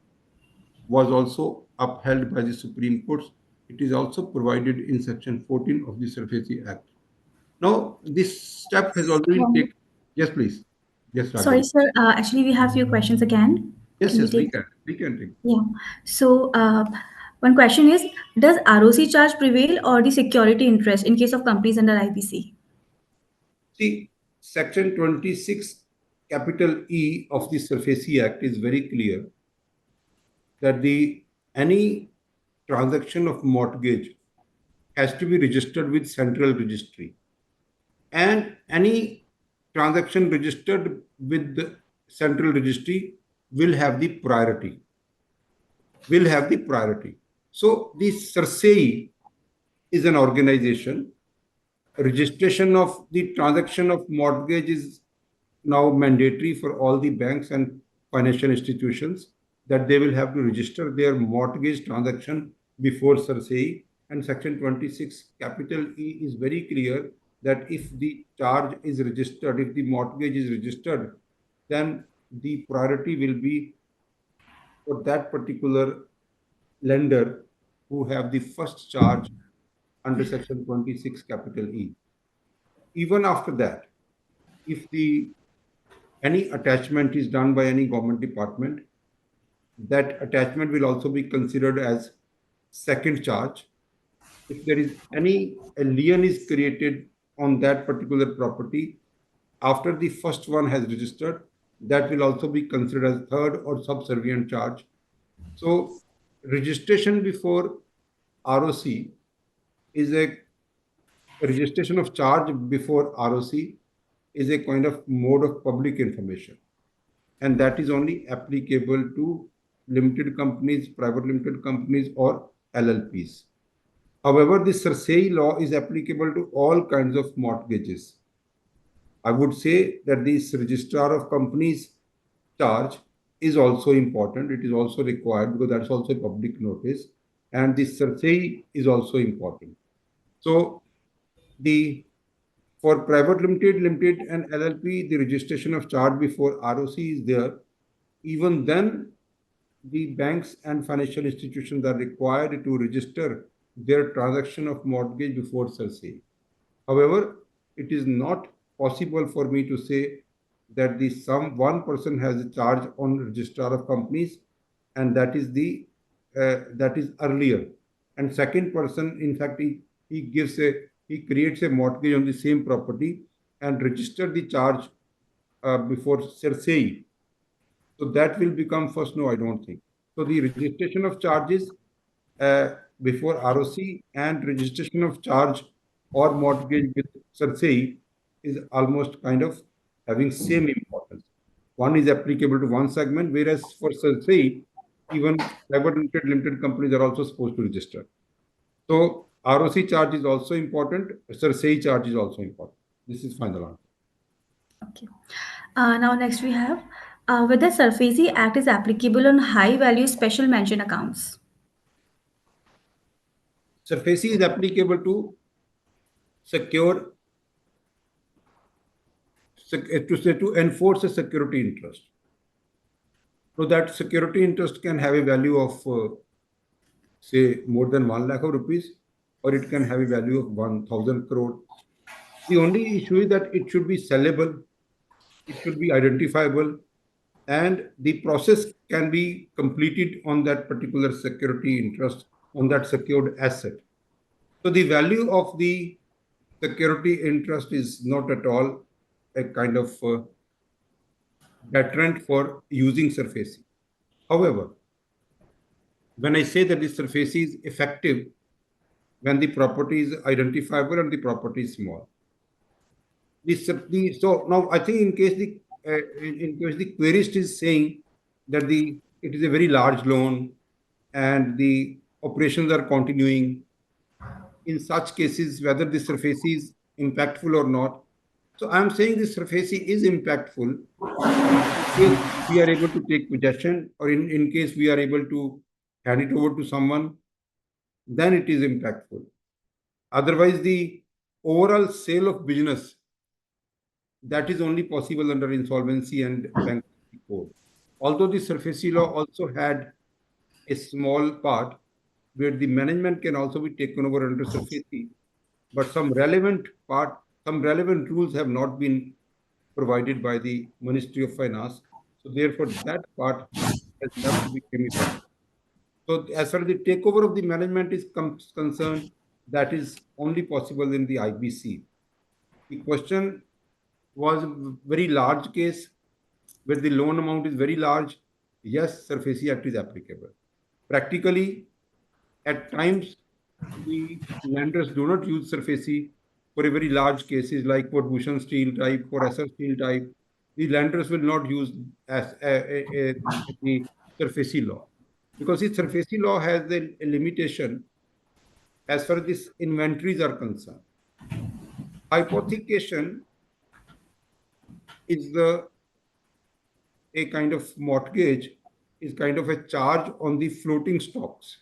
was also upheld by the Supreme Court. It is also provided in Section 14 of the Sarfaesi Act. Now, this step has already been taken. Yes, please. Yes, Sorry, Ragini. sir. Actually, we have few questions again. Yes, Can we yes, we take? can. We can take. Yeah. So, one question is, does ROC charge prevail or the security interest in case of companies under IBC? See, Section 26, capital E of the Sarfaesi Act is very clear that the any transaction of mortgage has to be registered with central registry, and any transaction registered with the central registry will have the priority. So the Sarsae is an organization. Registration of the transaction of mortgage is now mandatory for all the banks and financial institutions, that they will have to register their mortgage transaction before Sarsae. And Section 26 capital E is very clear that if the charge is registered, if the mortgage is registered, then the priority will be for that particular lender who have the first charge under Section 26 capital E. Even after that, if the any attachment is done by any government department, that attachment will also be considered as second charge. If there is any a lien is created on that particular property after the first one has registered, that will also be considered as third or subservient charge. So registration before ROC is a registration of charge before ROC is a kind of mode of public information, and that is only applicable to limited companies, private limited companies, or LLPs. However, the Sarsae law is applicable to all kinds of mortgages. I would say that this registrar of companies charge is also important. It is also required because that's also a public notice, and the Sarsae is also important. So the for private limited, and LLP, the registration of charge before ROC is there. Even then, the banks and financial institutions are required to register their transaction of mortgage before Sarsae. However, it is not possible for me to say that the some one person has a charge on registrar of companies, and that is the that is earlier, and second person, in fact, he creates a mortgage on the same property and register the charge before Sarsae. So that will become first. No, I don't think. So the registration of charges before ROC and registration of charge or mortgage with Sarsae is almost kind of having same importance. One is applicable to one segment, whereas for Sarsae, even private limited companies are also supposed to register. So ROC charge is also important. Sarsae charge is also important. This is final answer. Okay. Now next we have whether Sarfaesi Act is applicable on high value special mention accounts. Sarfaesi is applicable to secure to enforce a security interest. So that security interest can have a value of say more than 1 lakh of rupees, or it can have a value of 1,000 crore. The only issue is that it should be sellable, it should be identifiable, and the process can be completed on that particular security interest, on that secured asset. So the value of the security interest is not at all a kind of deterrent for using Sarfaesi. However, when I say that the Sarfaesi is effective when the property is identifiable and the property is small. So now I think in case the querist is saying that it is a very large loan and the operations are continuing, in such cases whether the Sarfaesi is impactful or not. So I'm saying the Sarfaesi is impactful in case we are able to take possession, or in case we are able to hand it over to someone, then it is impactful. Otherwise, the overall sale of business, that is only possible under insolvency and bankruptcy code. Although the Sarfaesi law also had a small part where the management can also be taken over under Sarfaesi, but some relevant rules have not been provided by the Ministry of Finance. So therefore, that part has left to become effective. So as far as the takeover of the management is concerned, that is only possible in the IBC. The question was a very large case where the loan amount is very large. Yes, Sarfaesi Act is applicable. Practically, At times, the lenders do not use Sarfaesi for a very large cases like for Bhushan Steel type, for SR Steel type. The lenders will not use as the Sarfaesi law, because the Sarfaesi law has a limitation as far as these inventories are concerned. Hypothecation is a kind of mortgage, is kind of a charge on the floating stocks.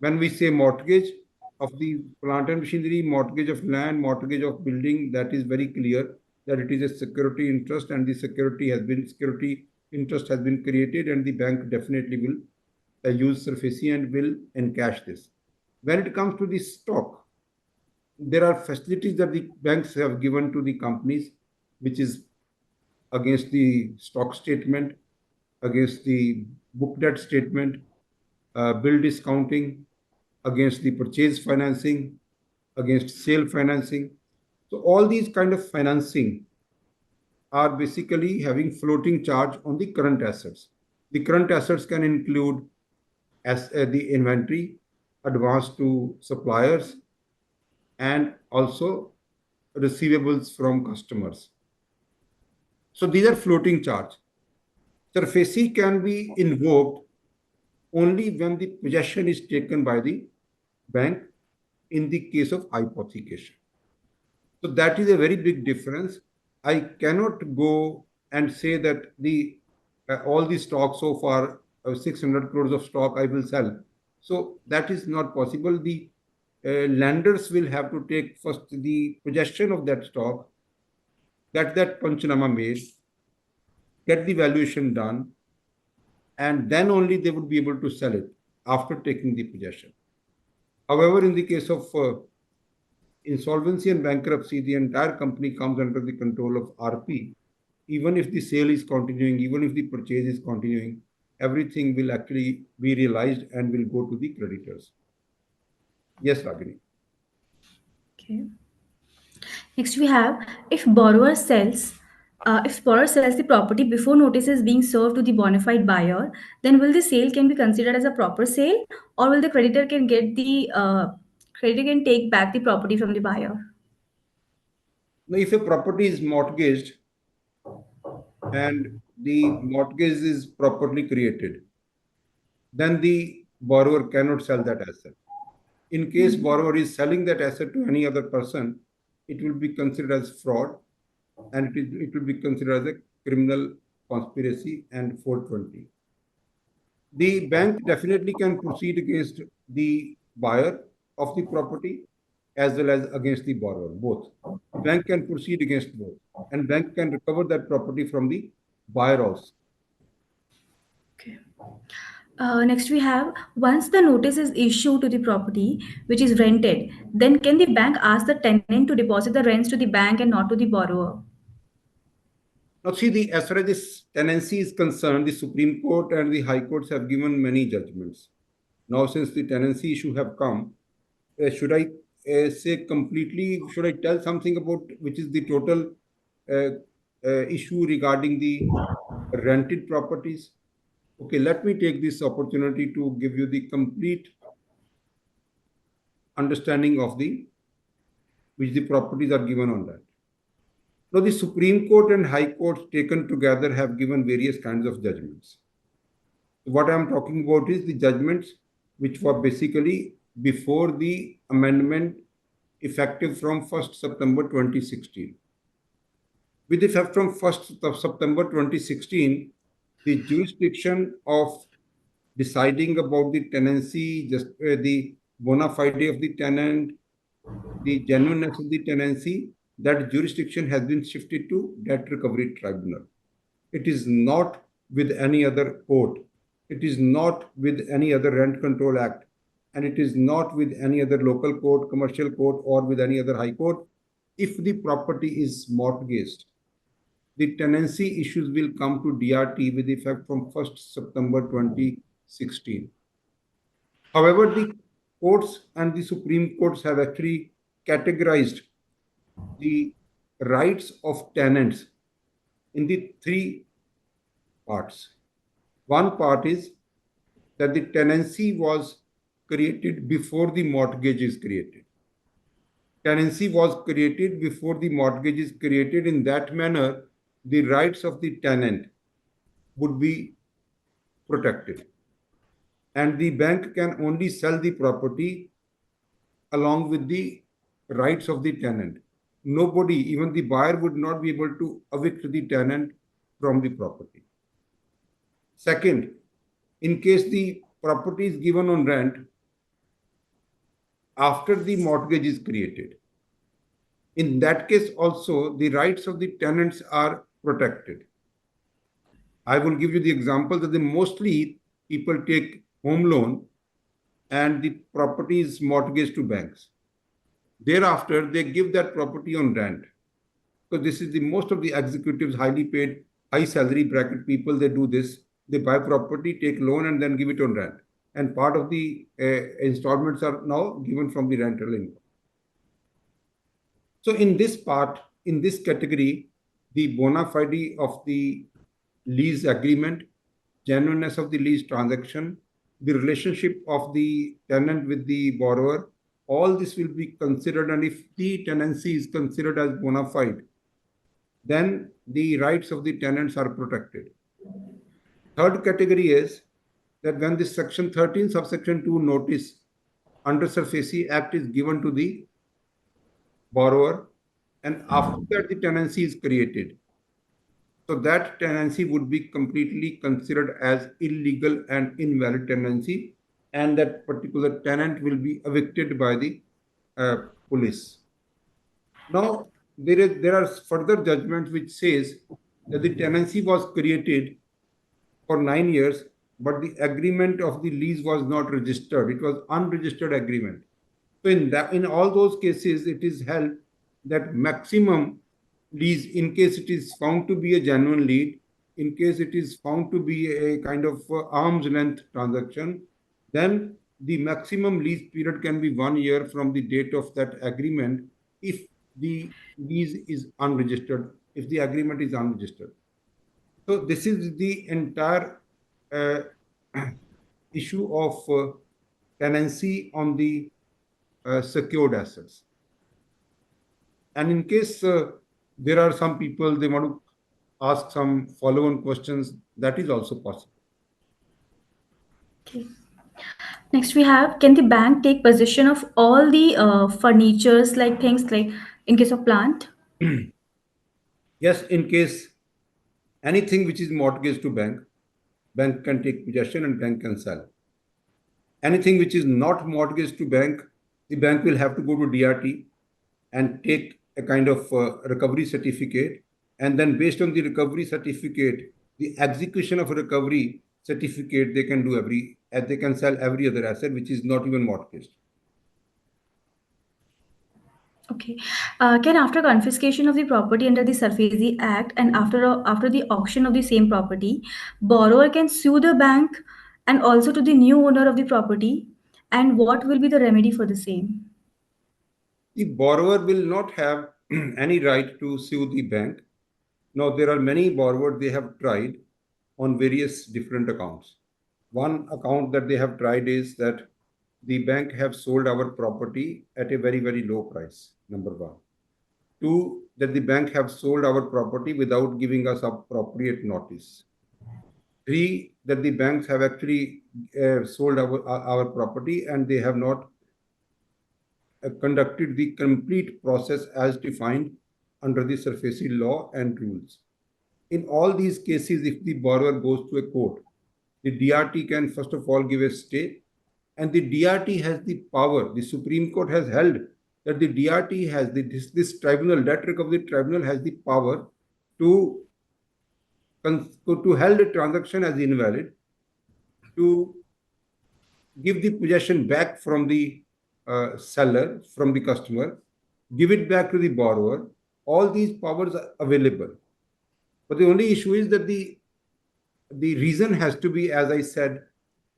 When we say mortgage of the plant and machinery, mortgage of land, mortgage of building, that is very clear that it is a security interest, and the security interest has been created, and the bank definitely will use Surface and will encash this. When it comes to the stock, there are facilities that the banks have given to the companies, which is against the stock statement, against the book debt statement, bill discounting, against the purchase financing, against sale financing. So all these kind of financing are basically having floating charge on the current assets. The current assets can include as the inventory, advance to suppliers, and also receivables from customers. So these are floating charge. SARFAESI can be invoked only when the possession is taken by the bank in the case of hypothecation. So that is a very big difference. I cannot go and say that the all the stock so far, 600 crores of stock I will sell. So that is not possible. The lenders will have to take first the possession of that stock, get that Panchanama made, get the valuation done, and then only they would be able to sell it after taking the possession. However, in the case of insolvency and bankruptcy, the entire company comes under the control of RP. Even if the sale is continuing, even if the purchase is continuing, everything will actually be realized and will go to the creditors. Yes, Ragini. Okay. Next, we have if borrower sells the property before notice is being served to the bona fide buyer, then will the sale can be considered as a proper sale, or will the creditor can take back the property from the buyer? Now, if a property is mortgaged and the mortgage is properly created, then the borrower cannot sell that asset. In case borrower is selling that asset to any other person, it will be considered as fraud, and it will be considered as a criminal conspiracy and 420. The bank definitely can proceed against the buyer of the property as well as against the borrower, both. The bank can proceed against both, and bank can recover that property from the buyer also. Okay. Next, we have once the notice is issued to the property which is rented, then can the bank ask the tenant to deposit the rents to the bank and not to the borrower? Now, see, as far as this tenancy is concerned, the Supreme Court and the High Courts have given many judgments. Now, since the tenancy issue have come, should I say completely? Should I tell something about which is the total uh, issue regarding the rented properties? Okay, let me take this opportunity to give you the complete understanding of the which the properties are given on that. Now, the Supreme Court and High Courts taken together have given various kinds of judgments. What I am talking about is the judgments which were basically before the amendment effective from 1st September 2016. With effect from 1st of September 2016, the jurisdiction of deciding about the tenancy, just the bona fide of the tenant, the genuineness of the tenancy, that jurisdiction has been shifted to Debt Recovery Tribunal. It is not with any other court. It is not with any other Rent Control Act. And it is not with any other local court, commercial court, or with any other high court. If the property is mortgaged, the tenancy issues will come to DRT with effect from 1st September 2016. However, the courts and the Supreme Courts have actually categorized the rights of tenants in the three parts. One part is that the tenancy was created before the mortgage is created. Tenancy was created before the mortgage is created. In that manner, the rights of the tenant would be protected. And the bank can only sell the property along with the rights of the tenant. Nobody, even the buyer, would not be able to evict the tenant from the property. Second, in case the property is given on rent after the mortgage is created, in that case also the rights of the tenants are protected. I will give you the example that mostly people take home loan and the property is mortgaged to banks. Thereafter, they give that property on rent. Because this is the most of the executives, highly paid, high salary bracket people, they do this. They buy property, take loan, and then give it on rent. And part of the installments are now given from the rental income. So in this part, in this category, the bona fide of the lease agreement, genuineness of the lease transaction, the relationship of the tenant with the borrower, all this will be considered. And if the tenancy is considered as bona fide, then the rights of the tenants are protected. Third category is that when this section 13 subsection 2 notice under Sarfaesi Act is given to the borrower, and after that the tenancy is created, so that tenancy would be completely considered as illegal and invalid tenancy, and that particular tenant will be evicted by the police. Now, there are further judgments which says that the tenancy was created for 9 years, but the agreement of the lease was not registered. It was unregistered agreement. So in all those cases, it is held that maximum lease, in case it is found to be a genuine lead, in case it is found to be a kind of arm's length transaction, then the maximum lease period can be 1 year from the date of that agreement if the lease is unregistered, if the agreement is unregistered. So this is the entire uh, issue of tenancy on the secured assets. And in case there are some people, they want to ask some follow-on questions, that is also possible. Okay. Next we have, can the bank take possession of all the furnitures, like things like in case of plant? Yes, in case anything which is mortgaged to bank, bank can take possession and bank can sell. Anything which is not mortgaged to bank, the bank will have to go to DRT and take a kind of recovery certificate. And then based on the recovery certificate, the execution of a recovery certificate, they can do they can sell every other asset which is not even mortgaged. Okay. Can after confiscation of the property under the Sarfaesi Act and after the auction of the same property, borrower can sue the bank and also to the new owner of the property? And what will be the remedy for the same? The borrower will not have any right to sue the bank. Now, there are many borrowers, they have tried on various different accounts. One account that they have tried is that the bank have sold our property at a very, very low price, number one. Two, that the bank have sold our property without giving us appropriate notice. Three, that the banks have actually sold our property and they have not conducted the complete process as defined under the Sarfaesi law and rules. In all these cases, if the borrower goes to a court, the DRT can first of all give a stay, and the DRT has the power. The Supreme Court has held that the DRT has this tribunal, debt recovery tribunal, has the power to held a transaction as invalid, to give the possession back from the seller, from the customer, give it back to the borrower. All these powers are available. But the only issue is that the reason has to be, as I said,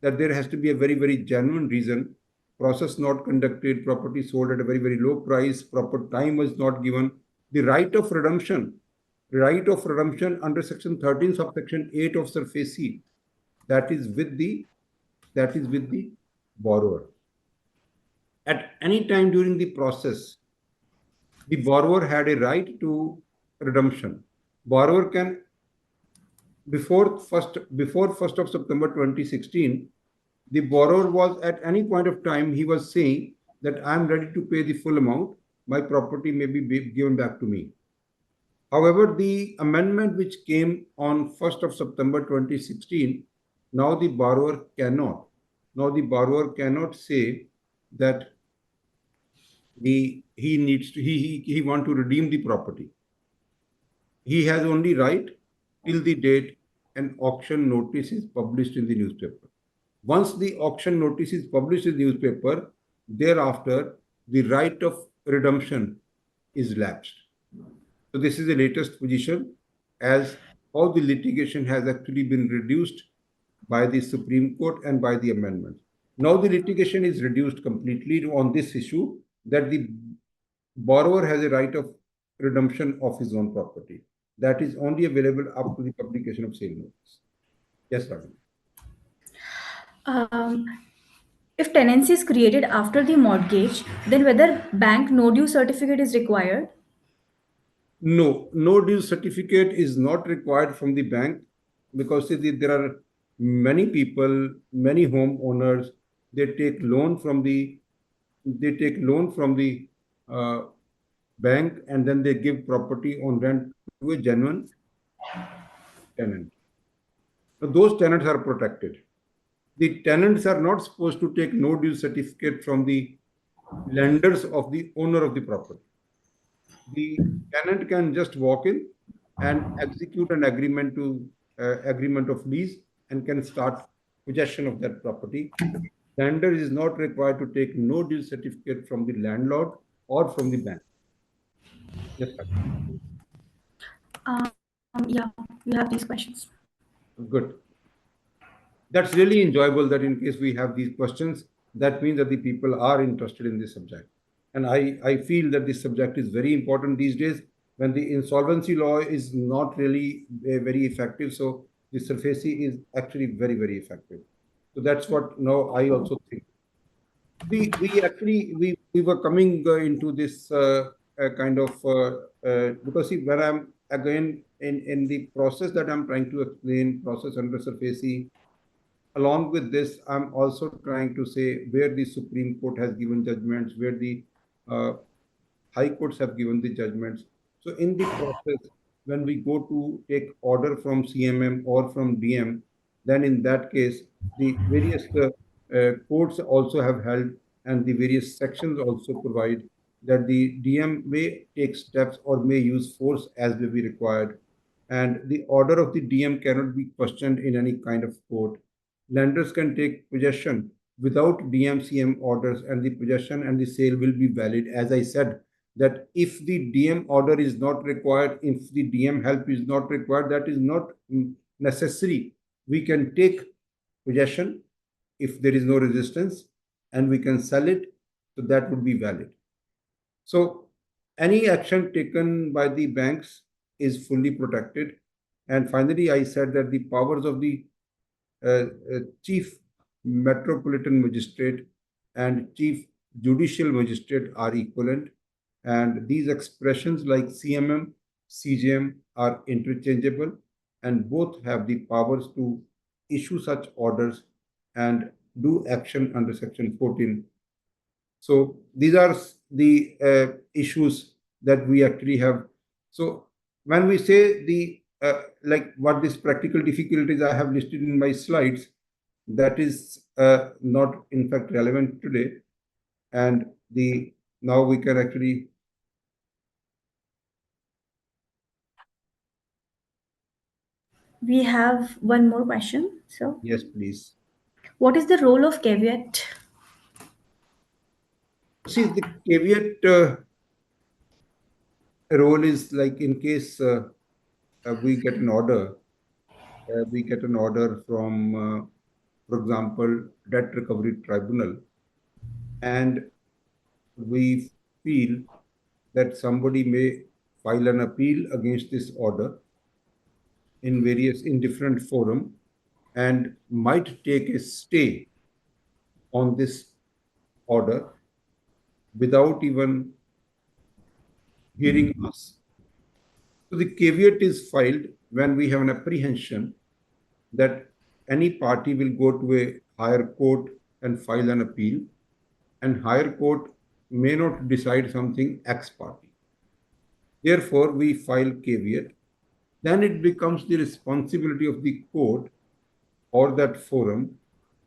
that there has to be a very, very genuine reason. Process not conducted, property sold at a very, very low price, proper time was not given. The right of redemption under section 13 subsection 8 of Sarfaesi, that is with the borrower. At any time during the process, the borrower had a right to redemption. Borrower can before 1st of September 2016, the borrower was at any point of time he was saying that I am ready to pay the full amount. My property may be given back to me. However, the amendment which came on 1st of September 2016, now the borrower cannot. Now the borrower cannot say that he needs to he want to redeem the property. He has only right till the date an auction notice is published in the newspaper. Once the auction notice is published in the newspaper, thereafter the right of redemption is lapsed. So this is the latest position, as all the litigation has actually been reduced by the Supreme Court and by the amendment. Now the litigation is reduced completely on this issue that the borrower has a right of redemption of his own property. That is only available up to the publication of sale notice. Yes, Ravi. Um, if tenancy is created after the mortgage, then whether bank no due certificate is required? No, no due certificate is not required from the bank, because see, there are many people, many homeowners, they take loan from the uh, bank, and then they give property on rent to a genuine tenant. So those tenants are protected. The tenants are not supposed to take no due certificate from the lenders of the owner of the property. The tenant can just walk in and execute an agreement of lease and can start possession of that property. Lender is not required to take no due certificate from the landlord or from the bank. Yes, sir. Yeah, we have these questions. Good. That's really enjoyable that in case we have these questions, that means that the people are interested in this subject. And I feel that this subject is very important these days when the insolvency law is not really very effective. So the Sarfaesi is actually very, very effective. So that's what now I also think. We actually we were coming into this kind of because see, when I'm again in the process that I'm trying to explain, process under Sarfaesi, along with this, I'm also trying to say where the Supreme Court has given judgments, where the uh, high courts have given the judgments. So in the process, when we go to take order from CMM or from DM, then in that case, the various courts also have held, and the various sections also provide that the DM may take steps or may use force as may be required. And the order of the DM cannot be questioned in any kind of court. Lenders can take possession without DMCM orders, and the possession and the sale will be valid. As I said, that if the DM order is not required, if the DM help is not required, that is not necessary. We can take possession if there is no resistance, and we can sell it, so that would be valid. So any action taken by the banks is fully protected. And finally, I said that the powers of the chief metropolitan magistrate and chief judicial magistrate are equivalent. And these expressions like CMM, CJM are interchangeable, and both have the powers to issue such orders and do action under Section 14. So these are the issues that we actually have. So when we say the like what these practical difficulties I have listed in my slides, that is not in fact relevant today. And the now we can actually. We have one more question. So, Yes, please. what is the role of caveat? See, the caveat role is like in case we get an order, from, for example, debt recovery tribunal, and we feel that somebody may file an appeal against this order in different forum, and might take a stay on this order. without even hearing us. So the caveat is filed when we have an apprehension that any party will go to a higher court and file an appeal, and higher court may not decide something ex parte. Therefore, we file caveat. Then it becomes the responsibility of the court or that forum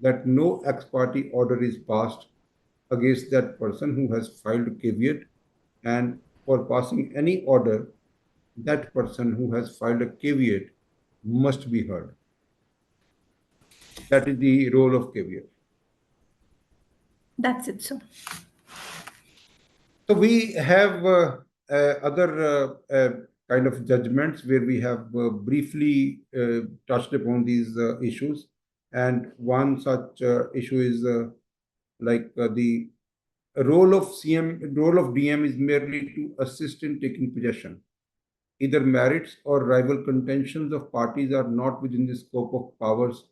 that no ex parte order is passed against that person who has filed caveat, and for passing any order, that person who has filed a caveat must be heard. That is the role of caveat. That's it, sir. So we have other kind of judgments where we have briefly touched upon these issues, and one such issue is the role of DM is merely to assist in taking possession. Either merits or rival contentions of parties are not within the scope of powers.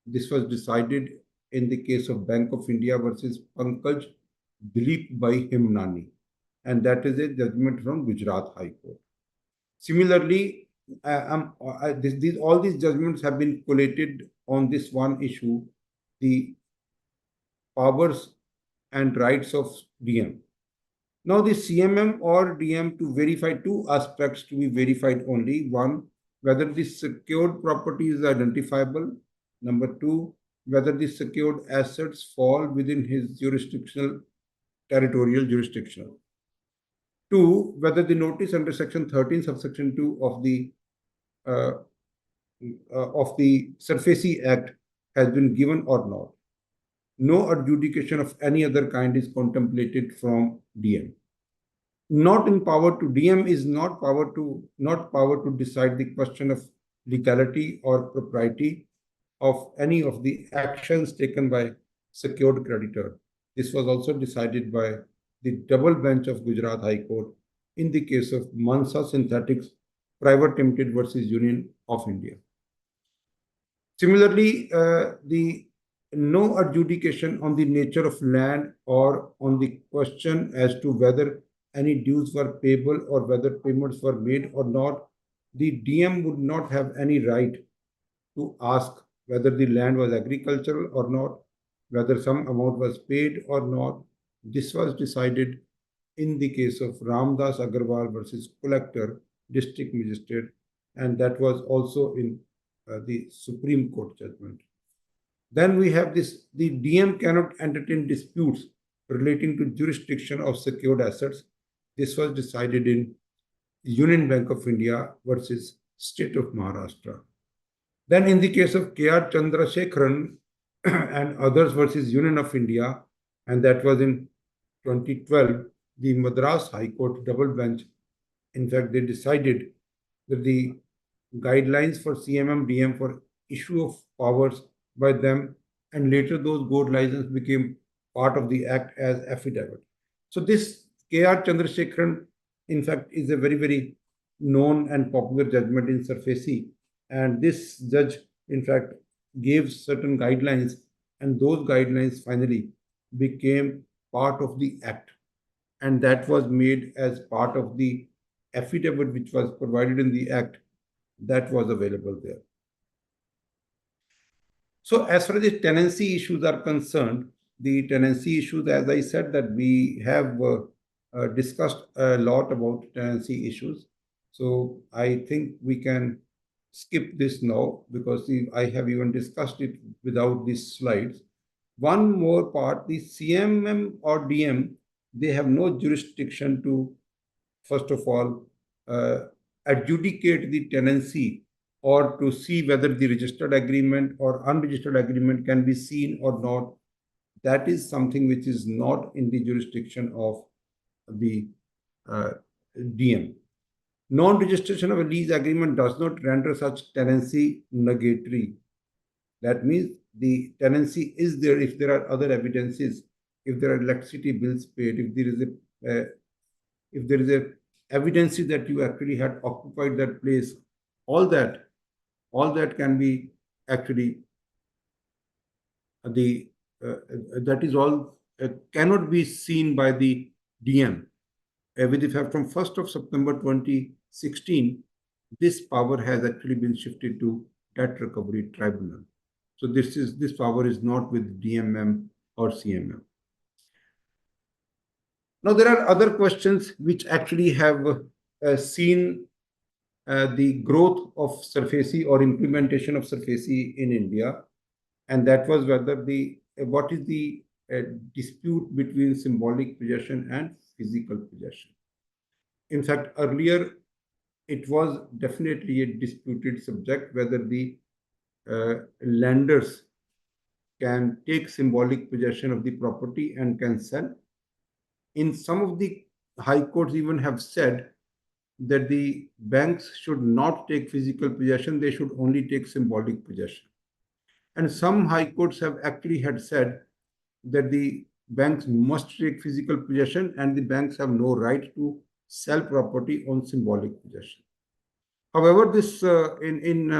This was decided in the case of Bank of India versus Pankaj Dilip by Himnani, and that is a judgment from Gujarat High Court. Similarly, all these judgments have been collated on this one issue, the powers and rights of DM. Now, the CMM or DM to verify two aspects to be verified only. One, whether the secured property is identifiable. Number two, whether the secured assets fall within his territorial jurisdiction. Two, whether the notice under Section 13, subsection 2 uh, of the Sarfaesi Act has been given or not. No adjudication of any other kind is contemplated from DM. Not in power to DM is not power to decide the question of legality or propriety of any of the actions taken by secured creditor. This was also decided by the double bench of Gujarat High Court in the case of Mansa Synthetics Private Limited versus Union of India. Similarly, the no adjudication on the nature of land or on the question as to whether any dues were payable or whether payments were made or not, the DM would not have any right to ask whether the land was agricultural or not, whether some amount was paid or not. This was decided in the case of Ramdas Agarwal versus Collector, District Magistrate, and that was also in the Supreme Court judgment. Then we have this, the DM cannot entertain disputes relating to jurisdiction of secured assets. This was decided in Union Bank of India versus State of Maharashtra. Then in the case of K.R. Chandrasekharan and others versus Union of India, and that was in 2012, the Madras High Court double bench, in fact, they decided that the guidelines for CMM DM for issue of powers by them, and later those guidelines became part of the act as affidavit. So this K.R. Chandrasekharan, in fact, is a very, very known and popular judgment in Sarfaesi. And this judge, in fact, gave certain guidelines, and those guidelines finally became part of the act. And that was made as part of the affidavit which was provided in the act that was available there. So as far as the tenancy issues are concerned, the tenancy issues, as I said, that we have discussed a lot about tenancy issues. So I think we can skip this now because I have even discussed it without these slides. One more part, the CMM or DM, they have no jurisdiction to, first of all, adjudicate the tenancy or to see whether the registered agreement or unregistered agreement can be seen or not. That is something which is not in the jurisdiction of the DM. Non-registration of a lease agreement does not render such tenancy nugatory. That means the tenancy is there if there are other evidences, if there are electricity bills paid, if there is a evidence that you actually had occupied that place, all that can be actually that is all cannot be seen by the DM. With effect from 1st of September 2016, this power has actually been shifted to Debt Recovery Tribunal. So this power is not with DMM or CMM. Now there are other questions which actually have seen the growth of Sarfaesi or implementation of Sarfaesi in India, and that was whether the what is the dispute between symbolic possession and physical possession. In fact, earlier it was definitely a disputed subject whether the lenders can take symbolic possession of the property and can sell. In some of the high courts even have said that the banks should not take physical possession, they should only take symbolic possession. And some high courts have actually had said that the banks must take physical possession and the banks have no right to sell property on symbolic possession. However, this in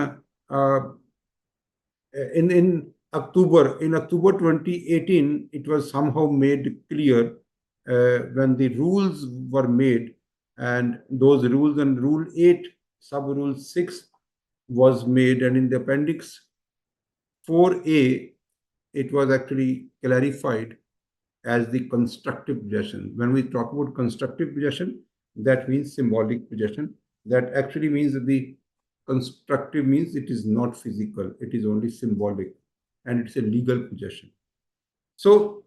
October 2018, it was somehow made clear when the rules were made, and those rules and Rule 8, Sub Rule 6 was made, and in the Appendix 4A, it was actually clarified as the constructive possession. When we talk about constructive possession, that means symbolic possession. That actually means that the constructive means it is not physical, it is only symbolic, and it's a legal possession. So,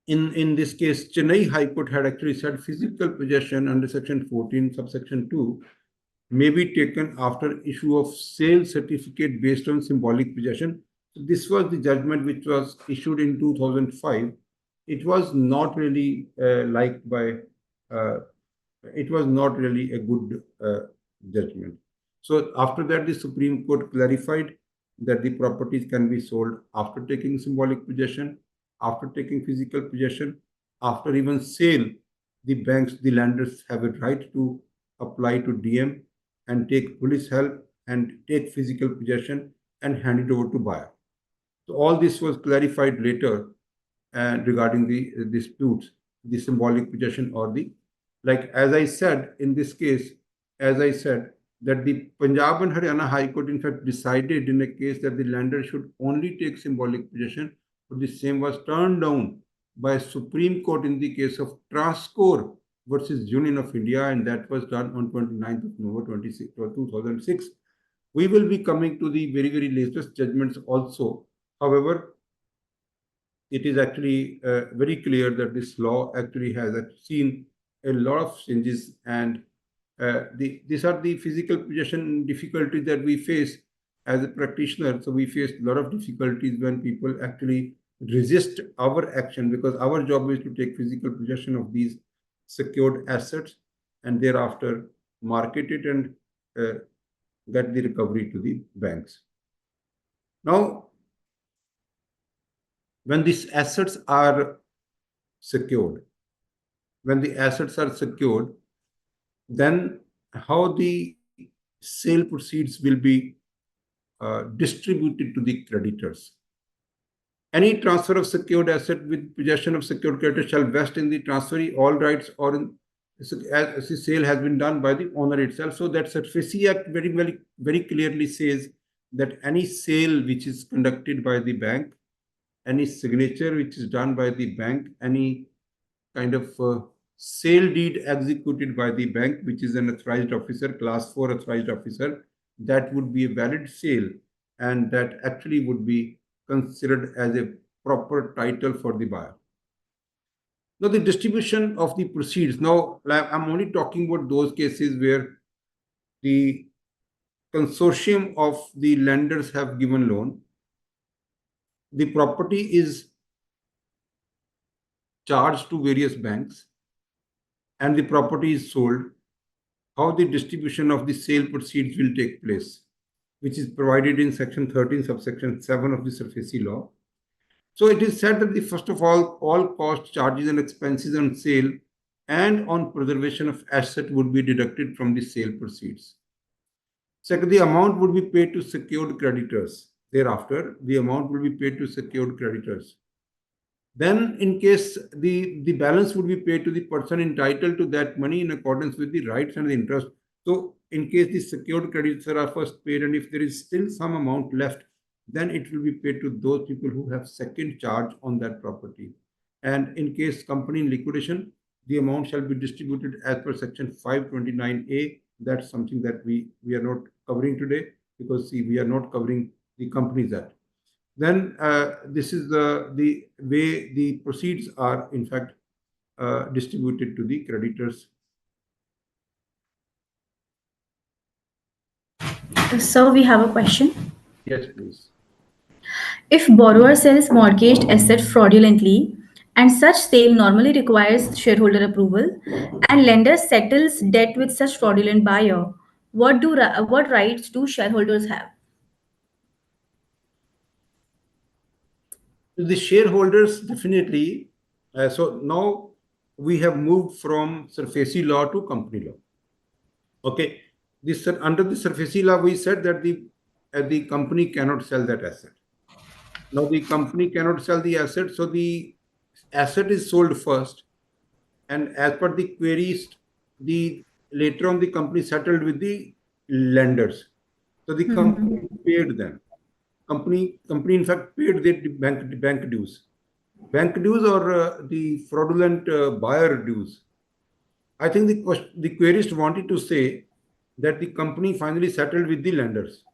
in this case, Chennai High Court had actually said physical possession under Section 14, subsection 2, may be taken after issue of sale certificate based on symbolic possession. So this was the judgment which was issued in 2005. It was not really liked by, it was not really a good judgment. So after that, the Supreme Court clarified that the properties can be sold after taking symbolic possession, after taking physical possession, after even sale. The banks, the lenders have a right to apply to DM and take police help and take physical possession and hand it over to buyer. So all this was clarified later regarding the disputes, the symbolic possession or the, like as I said in this case, as I said, that the Punjab and Haryana High Court in fact decided in a case that the lender should only take symbolic possession, but the same was turned down by Supreme Court in the case of Transcore versus Union of India, and that was done on 29th of November 2006. We will be coming to the very, very latest judgments also. However, it is actually very clear that this law actually has seen a lot of changes, and these are the physical possession difficulties that we face as a practitioner. So we face a lot of difficulties when people actually resist our action, because our job is to take physical possession of these secured assets and thereafter market it and get the recovery to the banks. Now, when these assets are secured, then how the sale proceeds will be distributed to the creditors. Any transfer of secured asset with possession of secured creditor shall vest in the transferee all rights, or as the sale has been done by the owner itself. So that Sarfaesi Act very clearly says that any sale which is conducted by the bank, any signature which is done by the bank, any kind of sale deed executed by the bank, which is an authorized officer, class 4 authorized officer, that would be a valid sale, and that actually would be considered as a proper title for the buyer. Now, the distribution of the proceeds. Now, I'm only talking about those cases where the consortium of the lenders have given loan. The property is charged to various banks and the property is sold. How the distribution of the sale proceeds will take place, which is provided in Section 13, subsection 7 of the Sarfaesi law. So it is said that first of all costs, charges and expenses on sale and on preservation of asset would be deducted from the sale proceeds. Second, the amount would be paid to secured creditors. Thereafter, the amount will be paid to secured creditors. Then in case the balance would be paid to the person entitled to that money in accordance with the rights and the interest. So in case the secured creditors are first paid, and if there is still some amount left, then it will be paid to those people who have second charge on that property. And in case company in liquidation, the amount shall be distributed as per section 529A. That's something that we are not covering today, because see, we are not covering the Companies Act. Then this is the way the proceeds are in fact distributed to the creditors. So we have a question. Yes, please. If borrower sells mortgaged asset fraudulently, and such sale normally requires shareholder approval, and lender settles debt with such fraudulent buyer, what rights do shareholders have? The shareholders definitely. So now we have moved from Sarfaesi law to company law. Okay, this under the Sarfaesi law we said that the company cannot sell that asset. Now the company cannot sell the asset, so the asset is sold first, and as per the queries, the later on the company settled with the lenders. So the company paid them. Company in fact paid the bank dues. Bank dues or the fraudulent buyer dues. I think the querist wanted to say that the company finally settled with the lenders.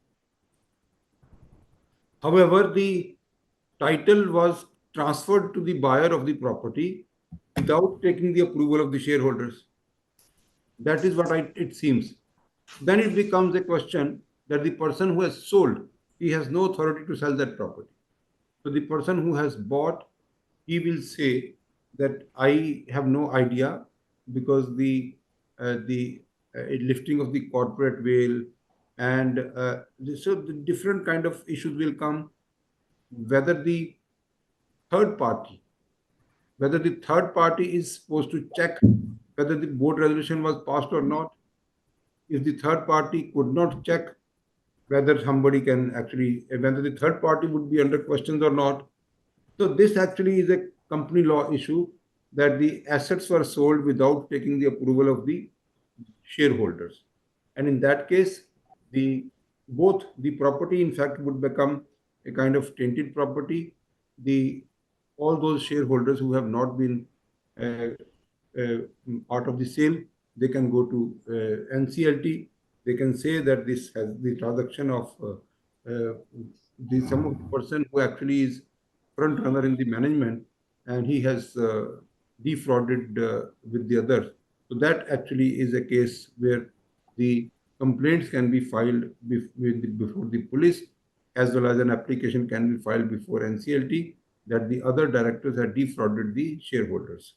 However, the title was transferred to the buyer of the property without taking the approval of the shareholders. That is what it seems. Then it becomes a question that the person who has sold, he has no authority to sell that property. So the person who has bought, he will say that I have no idea, because the lifting of the corporate veil, and so the different kind of issues will come. Whether the third party, whether the third party is supposed to check whether the board resolution was passed or not. If the third party could not check whether somebody can actually, whether the third party would be under questions or not. So this actually is a company law issue, that the assets were sold without taking the approval of the shareholders. And in that case, the both the property in fact would become a kind of tainted property. The all those shareholders who have not been uh, part of the sale, they can go to NCLT. They can say that this has the transaction of the some of the person who actually is front runner in the management, and he has defrauded with the others. So that actually is a case where the complaints can be filed before the police, as well as an application can be filed before NCLT that the other directors had defrauded the shareholders.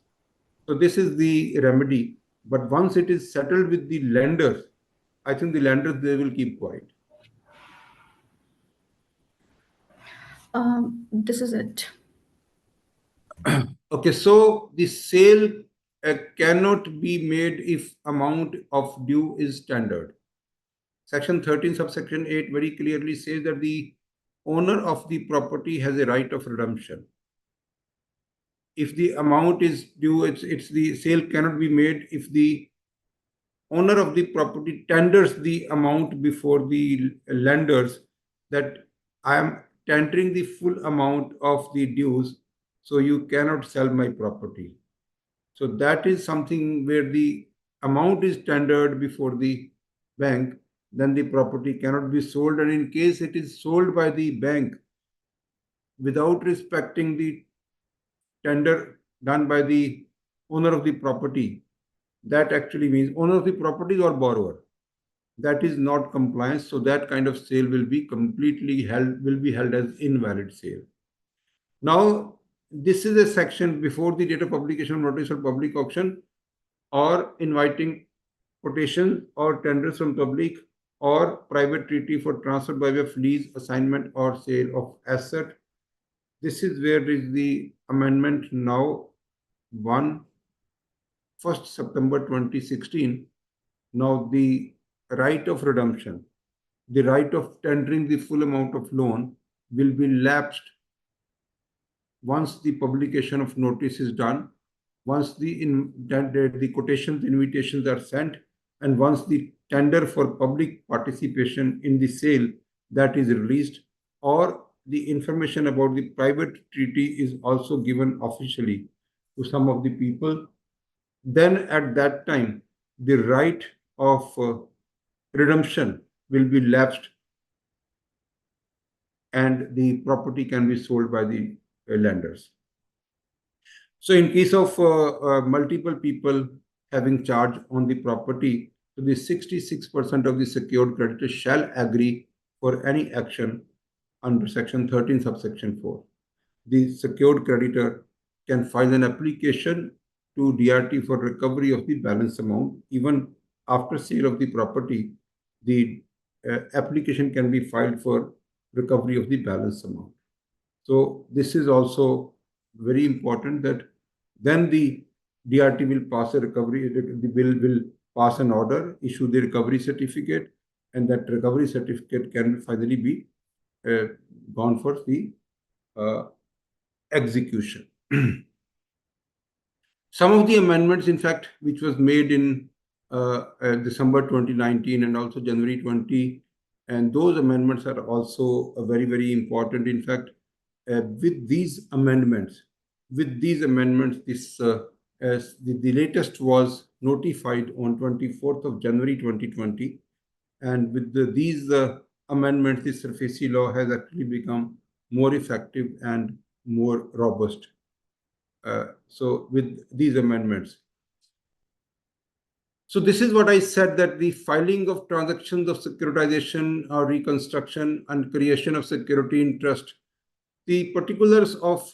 So this is the remedy. But once it is settled with the lenders, I think the lenders, they will keep quiet. This is it. Okay, so the sale cannot be made if amount of due is standard. Section 13, subsection 8 very clearly says that the owner of the property has a right of redemption. If the amount is due, it's the sale cannot be made if the owner of the property tenders the amount before the lenders, that I am tendering the full amount of the dues, so you cannot sell my property. So that is something where the amount is tendered before the bank, then the property cannot be sold. And in case it is sold by the bank without respecting the tender done by the owner of the property, that actually means owner of the property or borrower, that is not compliance. So that kind of sale will be completely held, will be held as invalid sale. Now, this is a section before the date of publication of notice of public auction, or inviting quotation or tenders from public, or private treaty for transfer by way of lease, assignment, or sale of asset. This is where is the amendment now 1st September 2016. Now the right of redemption, the right of tendering the full amount of loan will be lapsed once the publication of notice is done, once the quotations, invitations are sent, and once the tender for public participation in the sale that is released, or the information about the private treaty is also given officially to some of the people, then at that time, the right of redemption will be lapsed and the property can be sold by the lenders. So in case of multiple people having charge on the property, so the 66% of the secured creditors shall agree for any action under section 13 subsection 4. The secured creditor can file an application to DRT for recovery of the balance amount. Even after sale of the property, the application can be filed for recovery of the balance amount. So this is also very important that then the DRT will pass a recovery, the bill will pass an order, issue the recovery certificate, and that recovery certificate can finally be gone for the execution. Some of the amendments, in fact, which was made in December 2019 and also January 20, and those amendments are also very, very important. In fact, with these amendments, this as the latest was notified on 24th of January 2020, and with these amendments, the Sarfaesi law has actually become more effective and more robust. So with these amendments. So this is what I said, that the filing of transactions of securitization or reconstruction and creation of security interest, the particulars of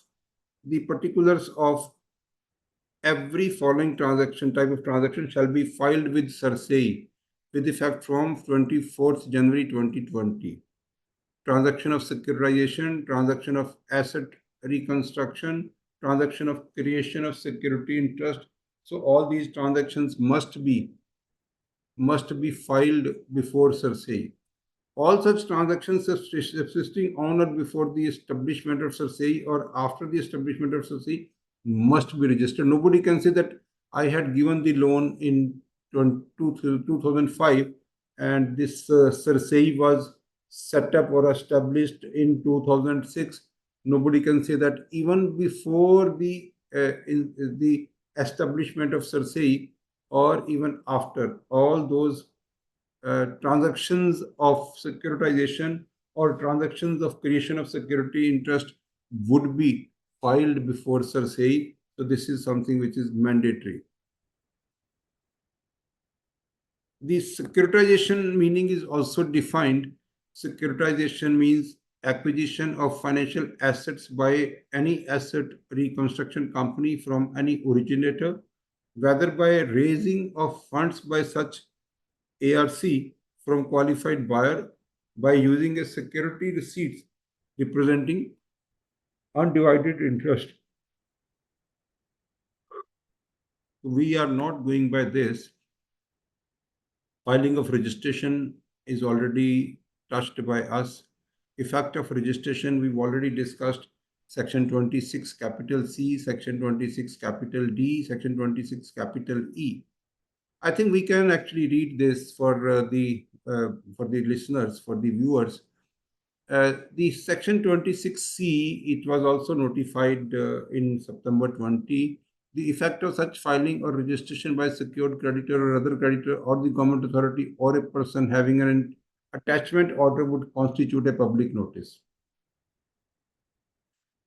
every following type of transaction shall be filed with Sarfaesi with effect from 24th January 2020. Transaction of securitization, transaction of asset reconstruction, transaction of creation of security interest. So all these transactions must be filed before Sarfaesi. All such transactions subsisting on or before the establishment of Sarfaesi or after the establishment of Sarfaesi must be registered. Nobody can say that I had given the loan in 2005 and this Sarfaesi was set up or established in 2006. Nobody can say that even before the establishment of Sarfaesi or even after. All those transactions of securitization or transactions of creation of security interest would be filed before Sarfaesi. So this is something which is mandatory. The securitization meaning is also defined. Securitization means acquisition of financial assets by any asset reconstruction company from any originator, whether by raising of funds by such ARC from qualified buyer by using a security receipts representing undivided interest. We are not going by this. Filing of registration is already touched by us. Effect of registration, we've already discussed section 26 capital C, section 26 capital D, section 26 capital E. I think we can actually read this for the listeners, for the viewers. The section 26C, it was also notified in September 20. The effect of such filing or registration by secured creditor or other creditor or the government authority or a person having an attachment order would constitute a public notice.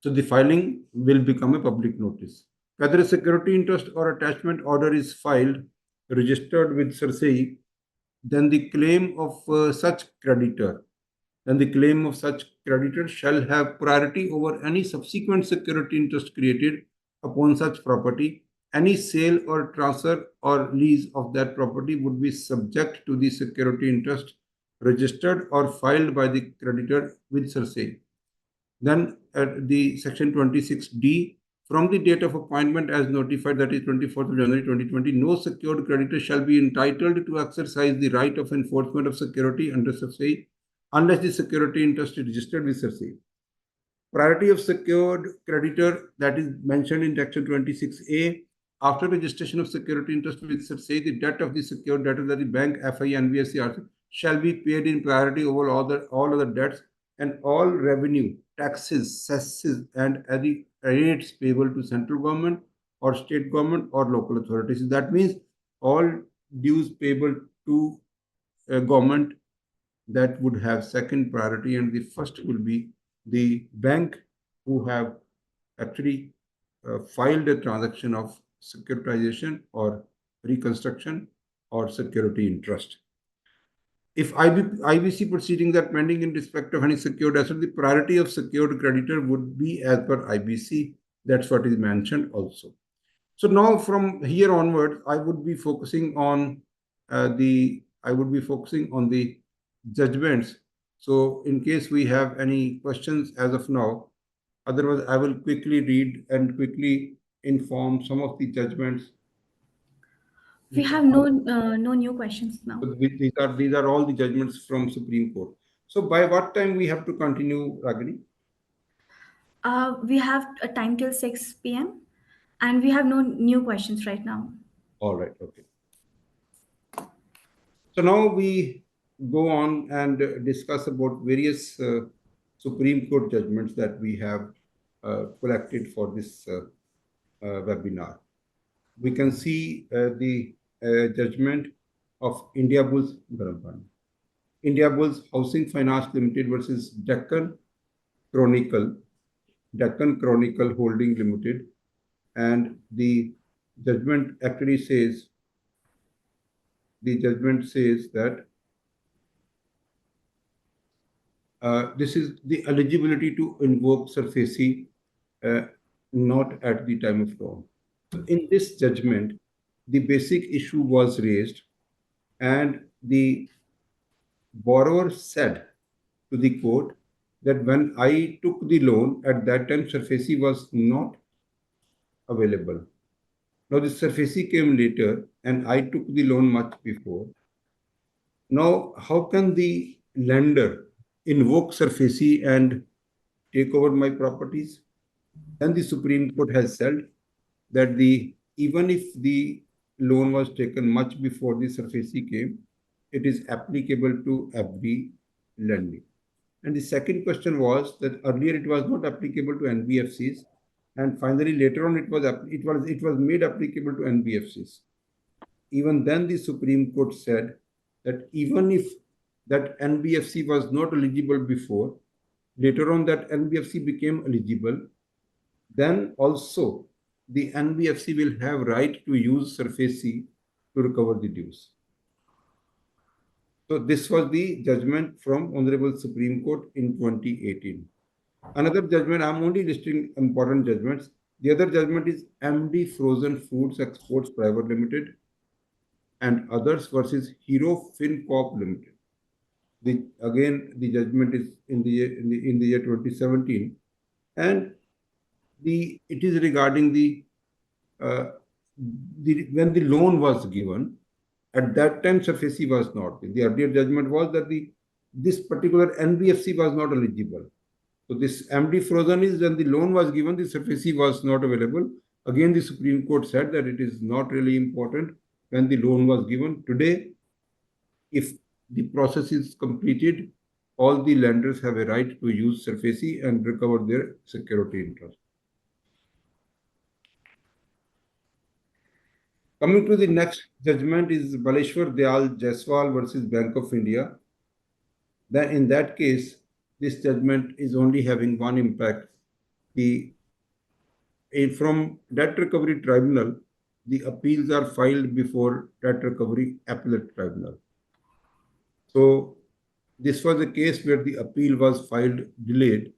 So the filing will become a public notice. Whether a security interest or attachment order is filed, registered with Sarfaesi, then the claim of such creditor shall have priority over any subsequent security interest created upon such property. Any sale or transfer or lease of that property would be subject to the security interest registered or filed by the creditor with Sarfaesi. Then the section 26D, from the date of appointment as notified, that is 24th of January 2020, no secured creditor shall be entitled to exercise the right of enforcement of security under Sarfaesi unless the security interest is registered with Sarfaesi. Priority of secured creditor that is mentioned in section 26A. After registration of security interest with say the debt of the secured debtor that the bank, FI, NBFC shall be paid in priority over all other debts and all revenue, taxes, cesses, and arrears payable to central government or state government or local authorities. That means all dues payable to government that would have second priority, and the first will be the bank who have actually filed a transaction of securitization or reconstruction or security interest. If IBC proceedings are pending in respect of any secured asset, the priority of secured creditor would be as per IBC. That's what is mentioned also. So now from here onward, I would be focusing on the judgments. So in case we have any questions as of now, otherwise I will quickly read and quickly inform some of the judgments. We have no new questions now. So these are all the judgments from Supreme Court. So by what time we have to continue, Ragini? We have a time till 6 p.m. and we have no new questions right now. All right, okay. So now we go on and discuss about various Supreme Court judgments that we have collected for this webinar. We can see the judgment of India Bulls India Bulls Housing Finance Limited versus Deccan Chronicle Holding Limited, and the judgment actually says that this is the eligibility to invoke Sarfaesi not at the time of law. In this judgment, the basic issue was raised, and the borrower said to the court that when I took the loan, at that time Sarfaesi was not available. Now the Sarfaesi came later, and I took the loan much before. Now, how can the lender invoke Sarfaesi and take over my properties? Then the Supreme Court has said that even if the loan was taken much before the Sarfaesi came, it is applicable to every lending. And the second question was that earlier it was not applicable to NBFCs, and finally later on it was made applicable to NBFCs. Even then the Supreme Court said that even if that NBFC was not eligible before, later on that NBFC became eligible, then also the NBFC will have right to use Sarfaesi to recover the dues. So this was the judgment from Honorable Supreme Court in 2018. Another judgment, I'm only listing important judgments. The other judgment is MD Frozen Foods Exports Private Limited and others versus Hero FinCorp Limited. Again, the judgment is in the year 2017, and it is regarding when the loan was given. At that time, Sarfaesi was not. The earlier judgment was that this particular NBFC was not eligible. So this MD Frozen is when the loan was given, the Sarfaesi was not available. Again, the Supreme Court said that it is not really important when the loan was given. Today, if the process is completed, all the lenders have a right to use Sarfaesi and recover their security interest. Coming to the next judgment is Baleshwar Dayal Jaiswal versus Bank of India. Then in that case, this judgment is only having one impact. From Debt Recovery Tribunal, the appeals are filed before Debt Recovery Appellate Tribunal. So this was a case where the appeal was filed delayed,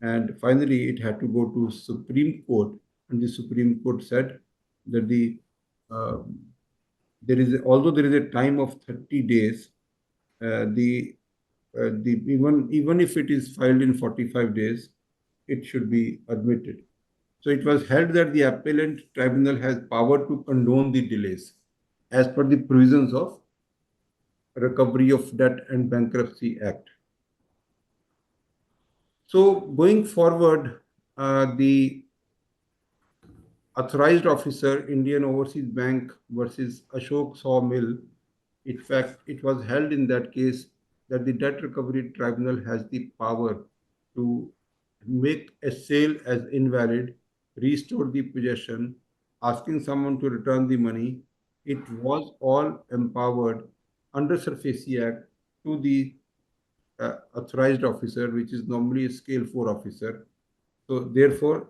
and finally it had to go to Supreme Court, and the Supreme Court said that although there is a time of 30 days, even if it is filed in 45 days, it should be admitted. So it was held that the appellate tribunal has power to condone the delays as per the provisions of Recovery of Debt and Bankruptcy Act. So going forward, the authorized officer, Indian Overseas Bank versus Ashok Sawmill. In fact, it was held in that case that the Debt Recovery Tribunal has the power to make a sale as invalid, restore the possession, asking someone to return the money. It was all empowered under Sarfaesi Act to the authorized officer, which is normally a scale 4 officer. So therefore,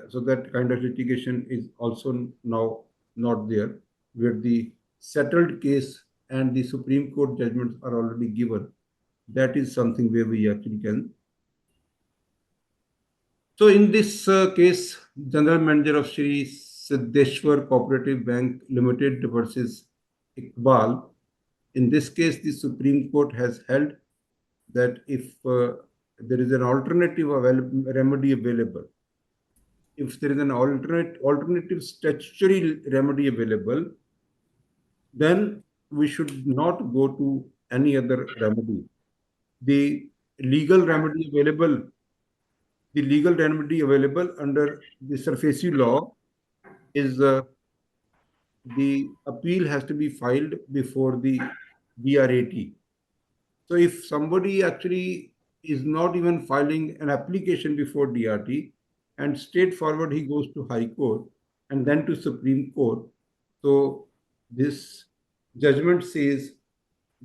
so that kind of litigation is also now not there, where the settled case and the Supreme Court judgments are already given. That is something where we actually can. So in this case, General Manager of Shri Siddheshwar Cooperative Bank Limited versus Iqbal. In this case, the Supreme Court has held that if there is an alternative remedy available, if there is an alternative statutory remedy available, then we should not go to any other remedy. The legal remedy available, the legal remedy available under the Sarfaesi law is the appeal has to be filed before the DRAT. So if somebody actually is not even filing an application before DRT and straightforward he goes to High Court and then to Supreme Court, so this judgment says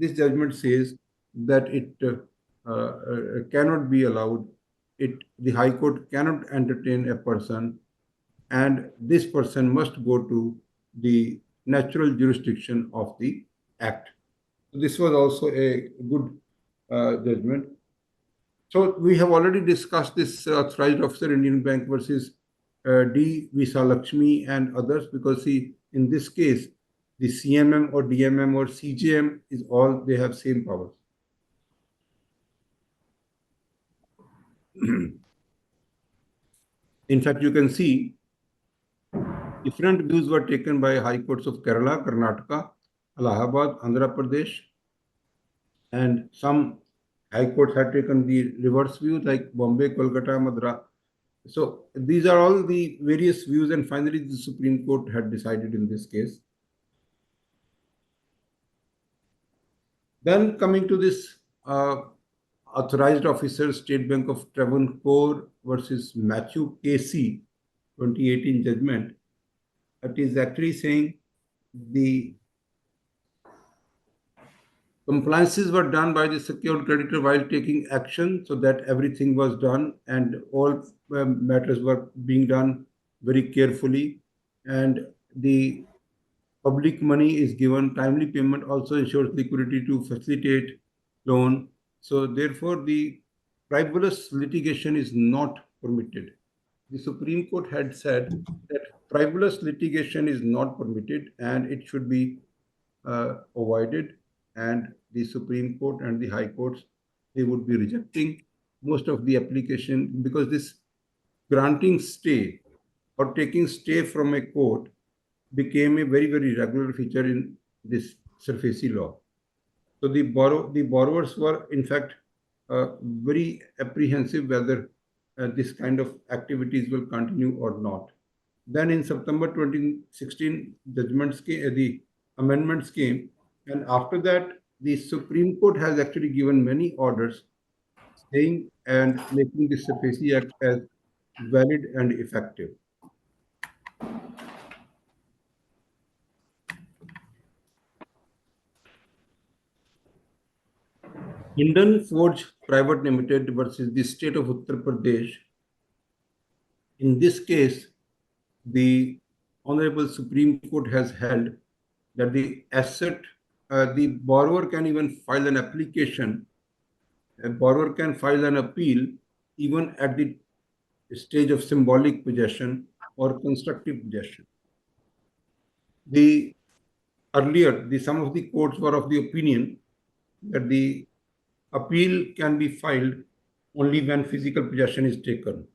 that it cannot be allowed. The High Court cannot entertain a person, and this person must go to the natural jurisdiction of the Act. This was also a good judgment. So we have already discussed this authorized officer Indian Bank versus D. Visalakshmi and others, because see, in this case, the CMM or DMM or CJM is all, they have same powers. In fact, you can see different views were taken by high courts of Kerala, Karnataka, Allahabad, Andhra Pradesh, and some high courts had taken the reverse view, like Bombay, Kolkata, Madras. So these are all the various views, and finally the Supreme Court had decided in this case. Then coming to this authorized officer, State Bank of Travancore versus Matthew Casey, 2018 judgment. It is actually saying the compliances were done by the secured creditor while taking action, so that everything was done and all matters were being done very carefully, and the public money is given. Timely payment also ensures liquidity to facilitate loan. So therefore, the frivolous litigation is not permitted. The Supreme Court had said that frivolous litigation is not permitted and it should be avoided. And the Supreme Court and the High Courts, they would be rejecting most of the application, because this granting stay or taking stay from a court became a very, very regular feature in this Sarfaesi law. So the borrowers were in fact very apprehensive whether this kind of activities will continue or not. Then in September 2016, the amendments came, and after that, the Supreme Court has actually given many orders saying and making the Sarfaesi Act as valid and effective. Hindan Forge Private Limited versus the state of Uttar Pradesh. In this case, the Honorable Supreme Court has held that the borrower can even file an application, a borrower can file an appeal even at the stage of symbolic possession or constructive possession. Some of the courts were of the opinion that the appeal can be filed only when physical possession is taken.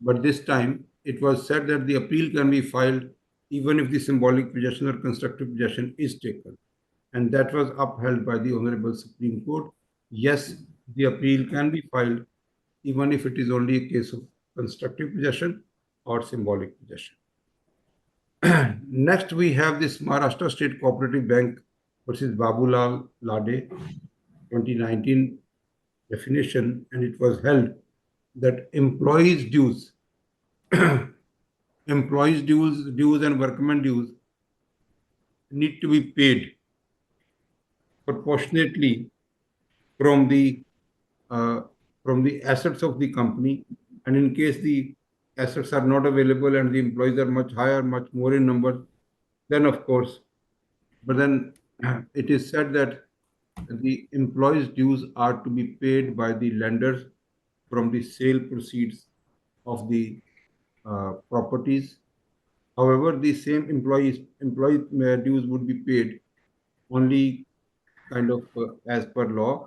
But this time it was said that the appeal can be filed even if the symbolic possession or constructive possession is taken. And that was upheld by the Honorable Supreme Court. Yes, the appeal can be filed even if it is only a case of constructive possession or symbolic possession. Next, we have this Maharashtra State Cooperative Bank versus Babulal Lade 2019 definition, and it was held that dues and workmen dues need to be paid proportionately from the uh, from the assets of the company, and in case the assets are not available and the employees are much higher, much more in number, then of course, but then it is said that the employees' dues are to be paid by the lenders from the sale proceeds of the properties. However, the same employee dues would be paid only kind of as per law,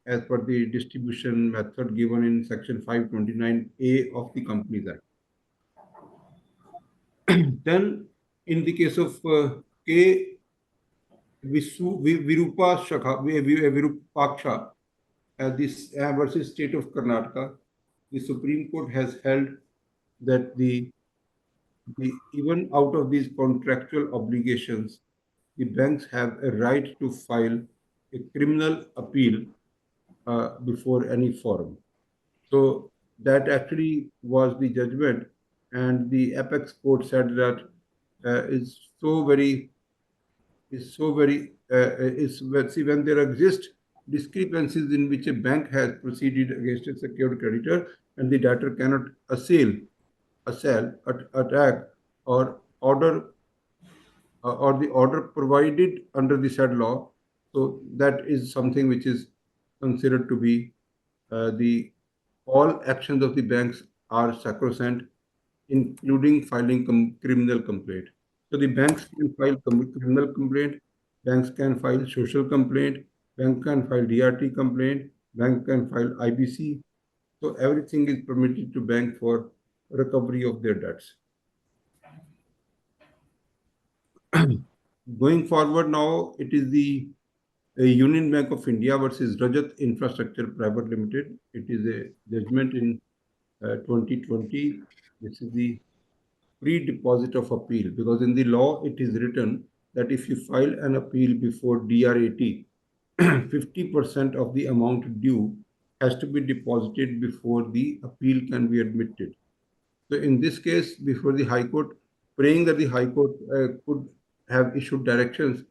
as per the distribution method given in Section 529A of the Companies Act. Then, in the case of K. Virupaksha, this versus State of Karnataka, the Supreme Court has held that even out of these contractual obligations, the banks have a right to file a criminal appeal before any forum. So that actually was the judgment, and the apex court said that is so very is see, when there exist discrepancies in which a bank has proceeded against a secured creditor and the debtor cannot attack or order or the order provided under the said law. So that is something which is considered to be the all actions of the banks are sacrosanct, including filing criminal complaint. So the banks can file criminal complaint, banks can file social complaint, bank can file DRT complaint, bank can file IBC. So everything is permitted to bank for recovery of their debts. Going forward now, it is the Union Bank of India versus Rajat Infrastructure Private Limited. It is a judgment in 2020. This is the pre-deposit of appeal, because in the law it is written that if you file an appeal before DRAT, 50% of the amount due has to be deposited before the appeal can be admitted. So in this case, before the High Court, praying that the High Court could have issued directions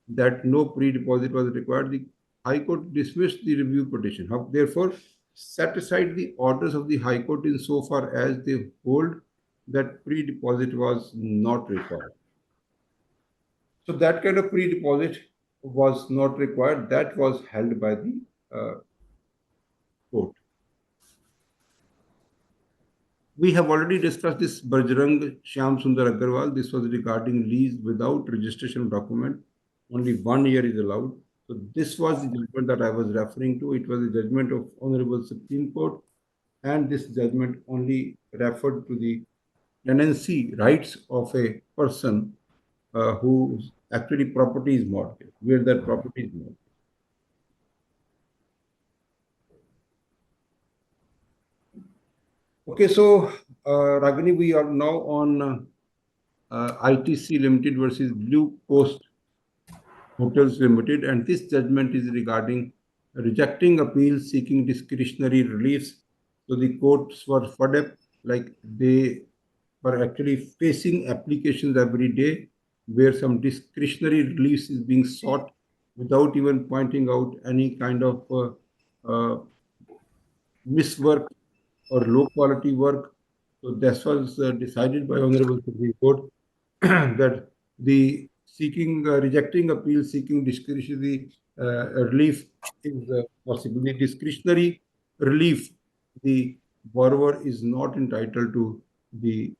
that no pre-deposit was required, the High Court dismissed the review petition. Therefore, set aside the orders of the High Court insofar as they hold that pre-deposit was not required. So that kind of pre-deposit was not required. That was held by the court. We have already discussed this Bajrang Shyam Sundar Agarwal. This was regarding lease without registration document. Only 1 year is allowed. So this was the judgment that I was referring to. It was a judgment of Honorable Supreme Court, and this judgment only referred to the tenancy rights of a person whose actually property is mortgaged, where that property is mortgaged. Okay, so Ragini, we are now on ITC Limited versus Blue Coast Hotels Limited, and this judgment is regarding rejecting appeals seeking discretionary reliefs. So the courts were fed up, like they were actually facing applications every day where some discretionary reliefs is being sought without even pointing out any kind of miswork or low quality work. So this was decided by Honorable Supreme Court that the rejecting appeal seeking discretionary relief is possible. The discretionary relief, the borrower is not entitled to the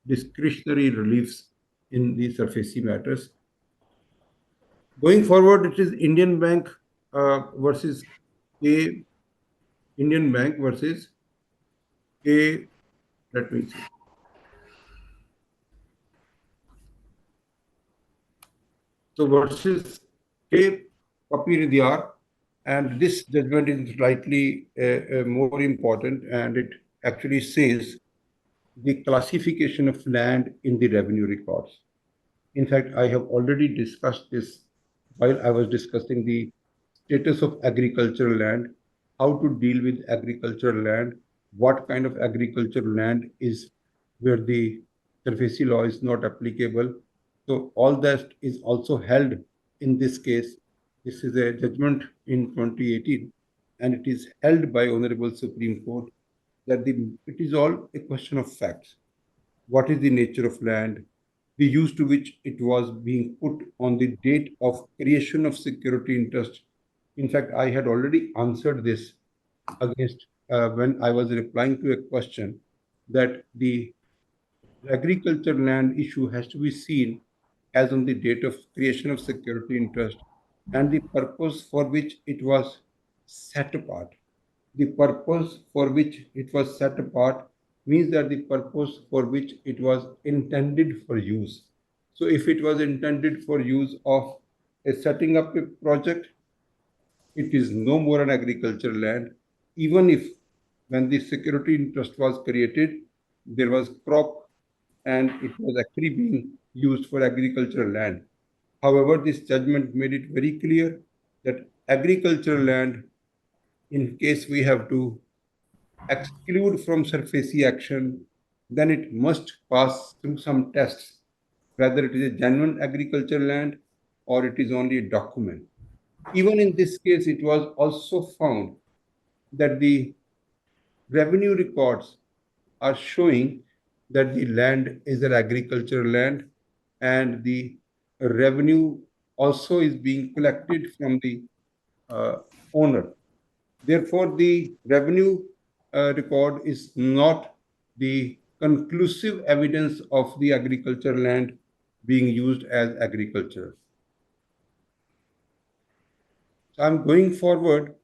discretionary reliefs in the Sarfaesi matters. Going forward, it is Indian Bank versus A. Indian Bank versus A. Let me see. So versus K. Papiridiyar, And this judgment is slightly more important, and it actually says the classification of land in the revenue records. In fact, I have already discussed this while I was discussing the status of agricultural land, how to deal with agricultural land, what kind of agricultural land is where the Sarfaesi law is not applicable. So all that is also held in this case. This is a judgment in 2018, and it is held by Honorable Supreme Court that it is all a question of facts. What is the nature of land, the use to which it was being put on the date of creation of security interest. In fact, I had already answered this against when I was replying to a question that the agriculture land issue has to be seen as on the date of creation of security interest and the purpose for which it was set apart. The purpose for which it was set apart means that the purpose for which it was intended for use. So if it was intended for use of a setting up a project, it is no more an agricultural land, even if when the security interest was created, there was crop and it was actually being used for agricultural land. However, this judgment made it very clear that agricultural land, in case we have to exclude from Sarfaesi action, then it must pass through some tests, whether it is a genuine agricultural land or it is only a document. Even in this case, it was also found that the revenue records are showing that the land is an agricultural land and the revenue also is being collected from the owner. Therefore, the revenue record is not the conclusive evidence of the agricultural land being used as agriculture. So I'm going forward.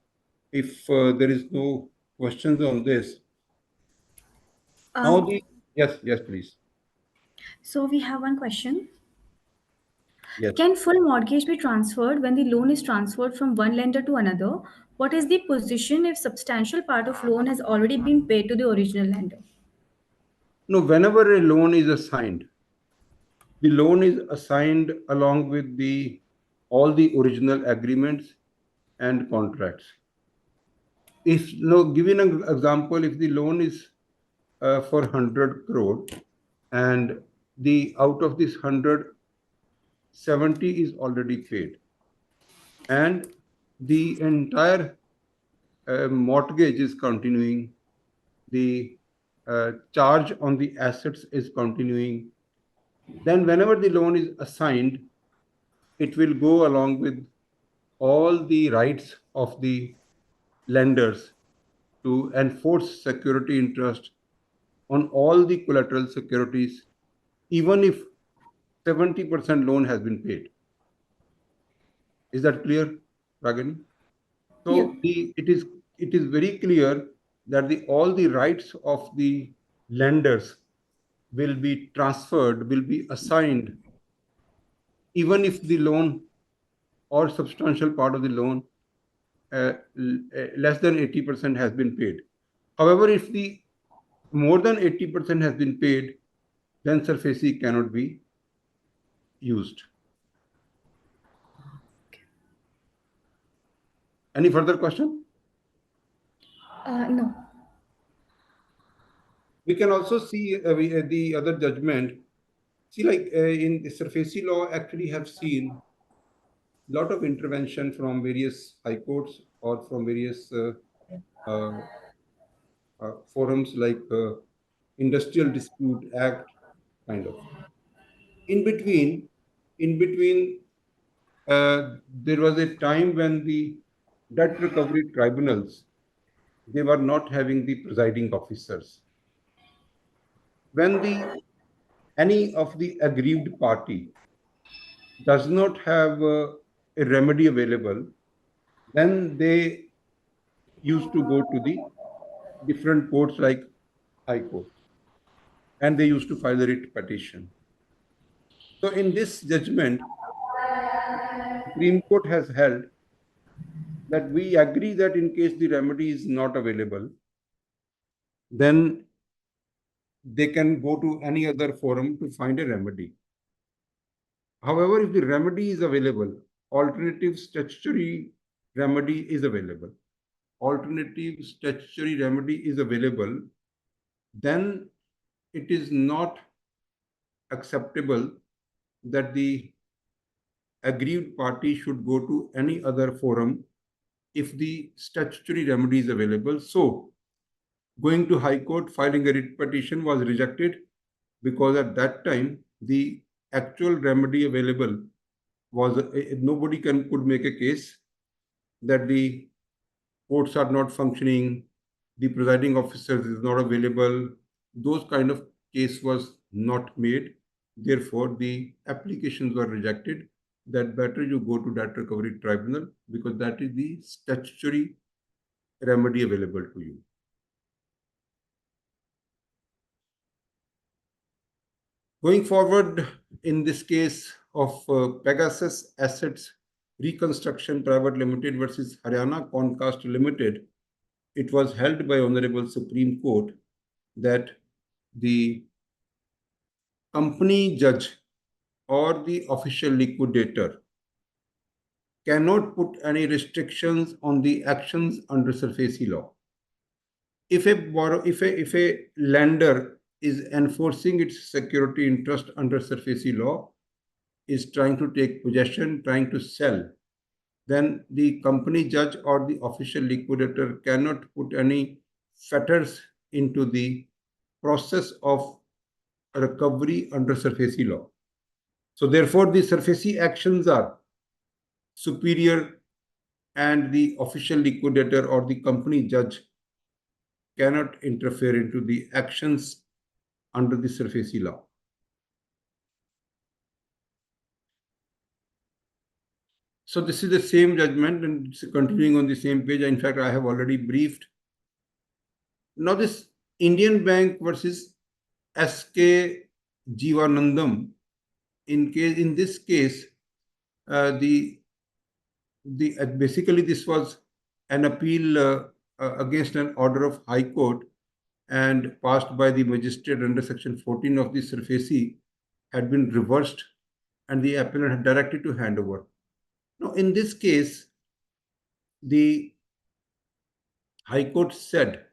If there is no questions on this, now Um, yes, please. so we have one question. Yes. Can full mortgage be transferred when the loan is transferred from one lender to another? What is the position if substantial part of loan has already been paid to the original lender? No, whenever a loan is assigned, the loan is assigned along with the all the original agreements and contracts. If no, given an example, if the loan is for 100 crore and the out of this 100, 70 is already paid and the entire mortgage is continuing, the charge on the assets is continuing, then whenever the loan is assigned, it will go along with all the rights of the lenders to enforce security interest on all the collateral securities, even if 70% loan has been paid. Is that clear, Ragini? Yeah. So it is very clear that all the rights of the lenders will be transferred, will be assigned, even if the loan or substantial part of the loan less than 80% has been paid. However, if the more than 80% has been paid, then Sarfaesi cannot be used. Any further question? No. We can also see the other judgment. See, like in the Sarfaesi law, actually have seen a lot of intervention from various high courts or from various uh, forums like Industrial Dispute Act, kind of. In between, there was a time when the debt recovery tribunals, they were not having the presiding officers. When any of the aggrieved party does not have a remedy available, then they used to go to the different courts like High Court, and they used to file a writ petition. So in this judgment, Supreme Court has held that we agree that in case the remedy is not available, then they can go to any other forum to find a remedy. However, if the remedy is available, alternative statutory remedy is available. Alternative statutory remedy is available, then it is not acceptable that the aggrieved party should go to any other forum if the statutory remedy is available. So, going to High Court, filing a writ petition was rejected because at that time the actual remedy available was nobody could make a case that the courts are not functioning, the presiding officer is not available. Those kind of case was not made. Therefore, the applications were rejected. That better you go to that recovery tribunal because that is the statutory remedy available to you. Going forward, in this case of Pegasus Assets Reconstruction Private Limited versus Haryana Concast Limited, it was held by Honorable Supreme Court that the company judge or the official liquidator cannot put any restrictions on the actions under Sarfaesi law. If a lender is enforcing its security interest under Sarfaesi law, is trying to take possession, trying to sell, then the company judge or the official liquidator cannot put any fetters into the process of recovery under Sarfaesi law. So therefore, the Sarfaesi actions are superior and the official liquidator or the company judge cannot interfere into the actions under the Sarfaesi law. So this is the same judgment and it's continuing on the same page. In fact, I have already briefed. Now this Indian Bank versus SK Jivanandam, in this case, basically this was an appeal against an order of High Court and passed by the magistrate under Section 14 of the Sarfaesi had been reversed and the appellant had directed to hand over. Now, in this case, the High Court said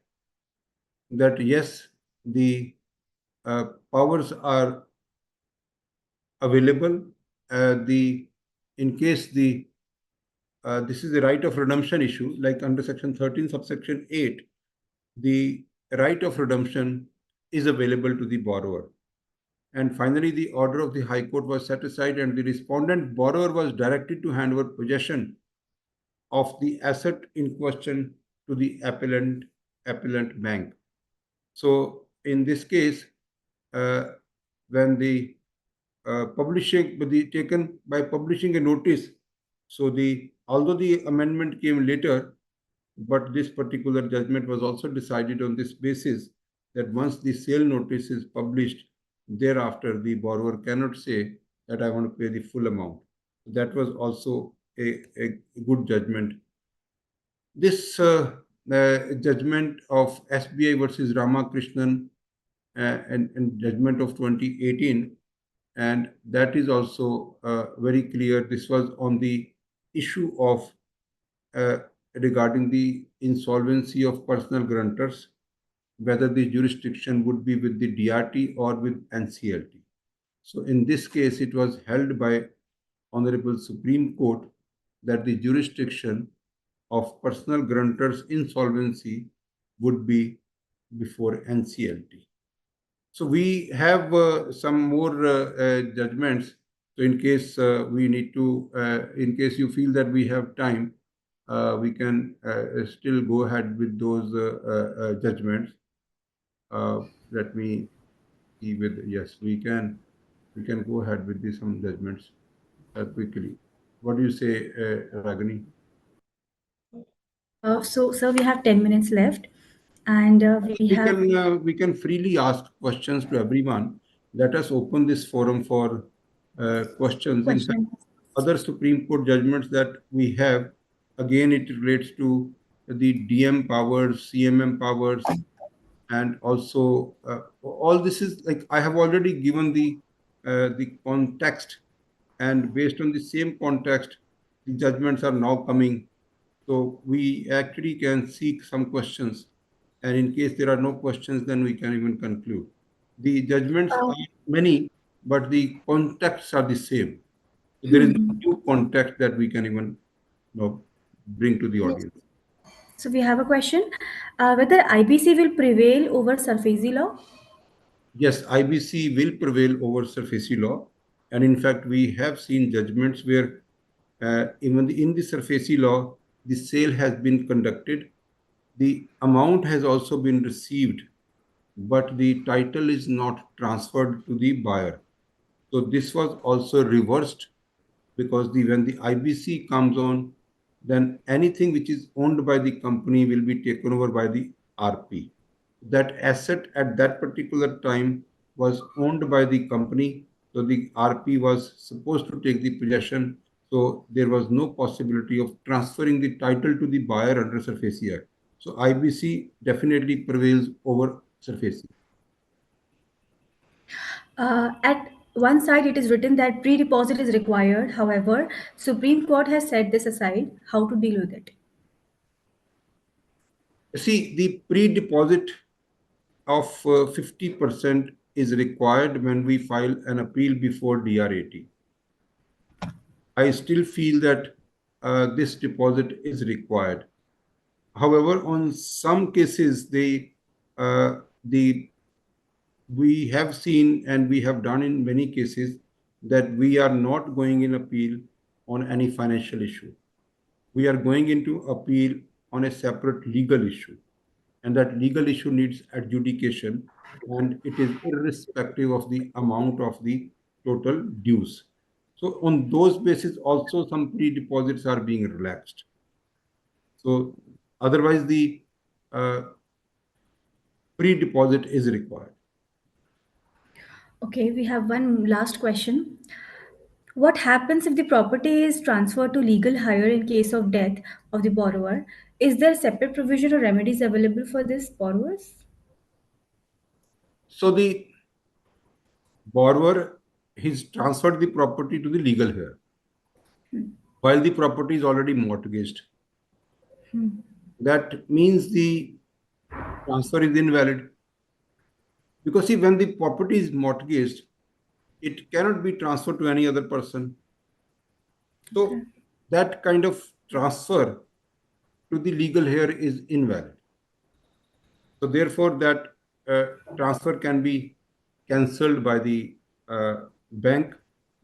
that yes, the powers are available. In case this is the right of redemption issue, like under Section 13, subsection 8, the right of redemption is available to the borrower. And finally, the order of the High Court was set aside and the respondent borrower was directed to hand over possession of the asset in question to the appellant bank. So in this case, when the publishing a notice, so although the amendment came later, but this particular judgment was also decided on this basis that once the sale notice is published, thereafter the borrower cannot say that I want to pay the full amount. That was also a good judgment. This judgment of SBI versus Ramakrishnan and judgment of 2018, and that is also very clear. This was on the issue of regarding the insolvency of personal guarantors, whether the jurisdiction would be with the DRT or with NCLT. So in this case, it was held by Honorable Supreme Court that the jurisdiction of personal guarantors insolvency would be before NCLT. So we have some more judgments. So in case we need to, in case you feel that we have time, we can still go ahead with those judgments. Let me see with, yes, we can go ahead with some judgments quickly. What do you say, Ragini? So, sir, we have 10 minutes left, and We can freely ask questions to everyone. Let us open this forum for questions. In fact, questions. other Supreme Court judgments that we have Again, it relates to the DM powers, CMM powers, and also all this is like I have already given the context, and based on the same context, the judgments are now coming. So we actually can seek some questions, and in case there are no questions, then we can even conclude. The judgments Uh, are many, but the contexts are the same. So there is no hmm. new context that we can even bring to the Yes. audience. So we have a question whether IBC will prevail over Sarfaesi law. Yes, IBC will prevail over SARFAESI law, and in fact, we have seen judgments where even in the SARFAESI law, the sale has been conducted, the amount has also been received, but the title is not transferred to the buyer. So this was also reversed because when the IBC comes on, then anything which is owned by the company will be taken over by the RP. That asset at that particular time was owned by the company, so the RP was supposed to take the possession. So there was no possibility of transferring the title to the buyer under SARFAESI Act. So IBC definitely prevails over SARFAESI. At one side, it is written that pre-deposit is required. However, Supreme Court has set this aside. How to deal with it? See, the pre-deposit of 50% is required when we file an appeal before DR80. I still feel that this deposit is required. However, on some cases, the we have seen and we have done in many cases that we are not going in appeal on any financial issue. We are going into appeal on a separate legal issue, and that legal issue needs adjudication, and it is irrespective of the amount of the total dues. So on those basis also some pre-deposits are being relaxed. So otherwise the uh, pre-deposit is required. Okay, we have one last question. What happens if the property is transferred to legal hire in case of death of the borrower? Is there separate provision or remedies available for this borrowers? So the borrower has transferred the property to the legal heir while the property is already mortgaged. That means the transfer is invalid. Because see, when the property is mortgaged, it cannot be transferred to any other person. Okay. So that kind of transfer to the legal heir is invalid. So therefore, that transfer can be cancelled by the bank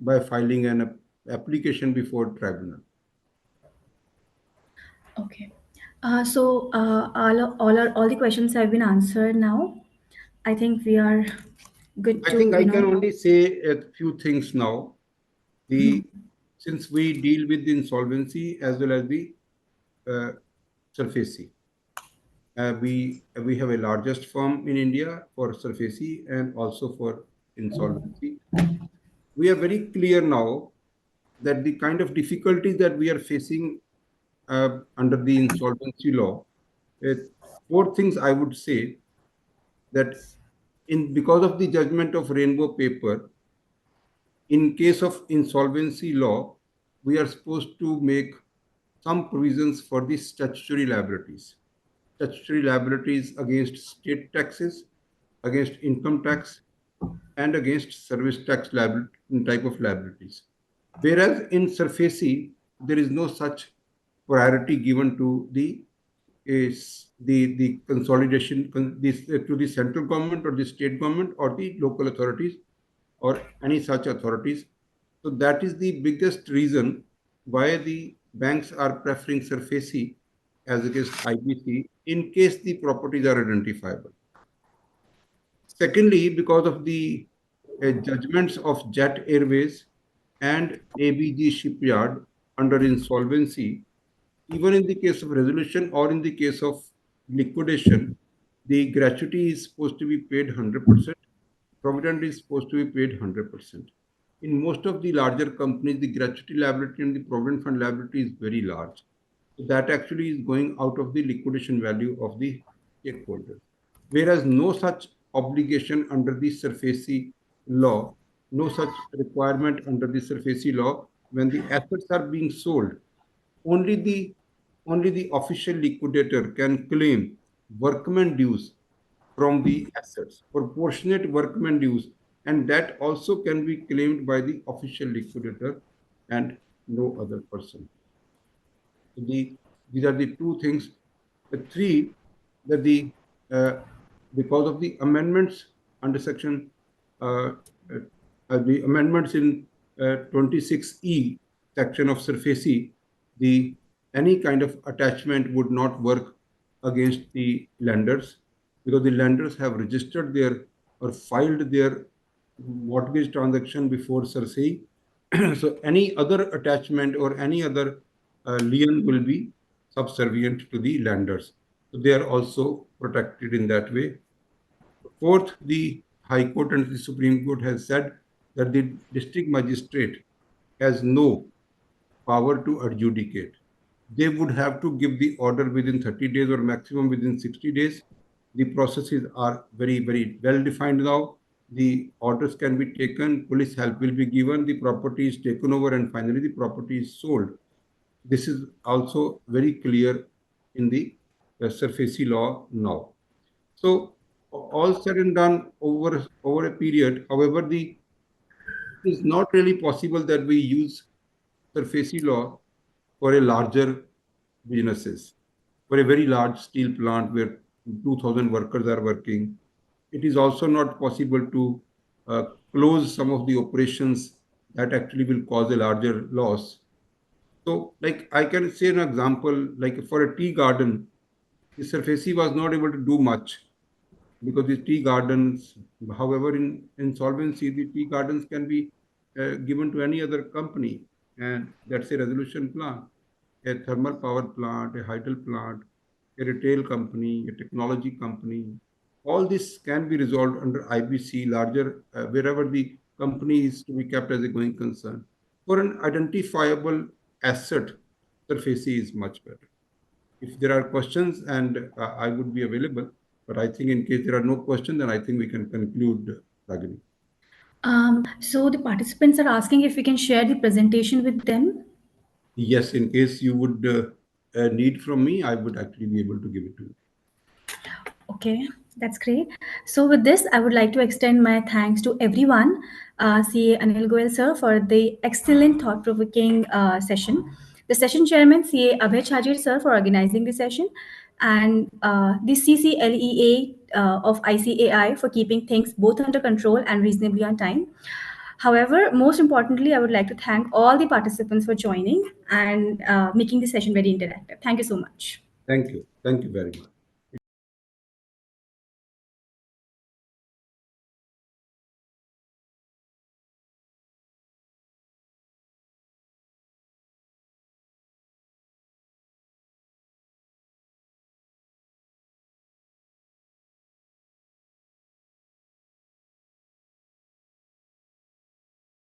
by filing an application before tribunal. Okay. All the questions have been answered now. I think we are good I to, think I can only say a few things now. The since we deal with the insolvency as well as the uh, SARFAESI. We have a largest firm in India for SARFAESI and also for insolvency. We are very clear now that the kind of difficulties that we are facing under the insolvency law, uh, four things I would say that in because of the judgment of Rainbow Paper, in case of insolvency law, we are supposed to make some provisions for the statutory liabilities. Statutory liabilities against state taxes, against income tax, and against service tax liability type of liabilities. Whereas in SARFAESI, there is no such priority given to the consolidation to the central government or the state government or the local authorities or any such authorities. So that is the biggest reason why the banks are preferring SARFAESI as against IBC in case the properties are identifiable. Secondly, because of the judgments of Jet Airways and ABG Shipyard under insolvency, even in the case of resolution or in the case of liquidation, the gratuity is supposed to be paid 100%, provident is supposed to be paid 100%. In most of the larger companies, the gratuity liability and the provident fund liability is very large. That actually is going out of the liquidation value of the stakeholders. Whereas no such obligation under the Sarfaesi law, no such requirement under the Sarfaesi law, when the assets are being sold, only the only the official liquidator can claim workman dues from the assets, proportionate workman dues, and that also can be claimed by the official liquidator and no other person. The These are the two things. The three, that uh, because of the amendments under section uh, the amendments in 26E section of Surface, the any kind of attachment would not work against the lenders, because the lenders have registered their or filed their mortgage transaction before Cersei. So any other attachment or any other lien will be subservient to the lenders. So they are also protected in that way. Fourth, the High Court and the Supreme Court has said that the district magistrate has no power to adjudicate. They would have to give the order within 30 days or maximum within 60 days. The processes are very, very well defined now. The orders can be taken, police help will be given, the property is taken over, and finally the property is sold. This is also very clear in the Surface law now. So all said and done over a period, however, it is not really possible that we use Surface law for a larger businesses, for a very large steel plant where 2,000 workers are working. It is also not possible to uh, close some of the operations that actually will cause a larger loss. So, like I can say an example, like for a tea garden, the Surface was not able to do much because the tea gardens, however, in insolvency, the tea gardens can be given to any other company, and that's a resolution plant, a thermal power plant, a hydel plant, a retail company, a technology company. All this can be resolved under IBC, larger, wherever the company is to be kept as a going concern. For an identifiable asset, Surface is much better. If there are questions, and I would be available, but I think in case there are no questions, then I think we can conclude, Ragini. So the participants are asking if we can share the presentation with them. Yes, in case you would need from me, I would actually be able to give it to you. Okay, that's great. So with this, I would like to extend my thanks to everyone, CA Anil Goel sir, for the excellent thought-provoking session. The session chairman, CA Abhay Chajir sir, for organizing the session, and the CCLEA of ICAI for keeping things both under control and reasonably on time. However, most importantly, I would like to thank all the participants for joining and making the session very interactive. Thank you so much. Thank you. Thank you very much.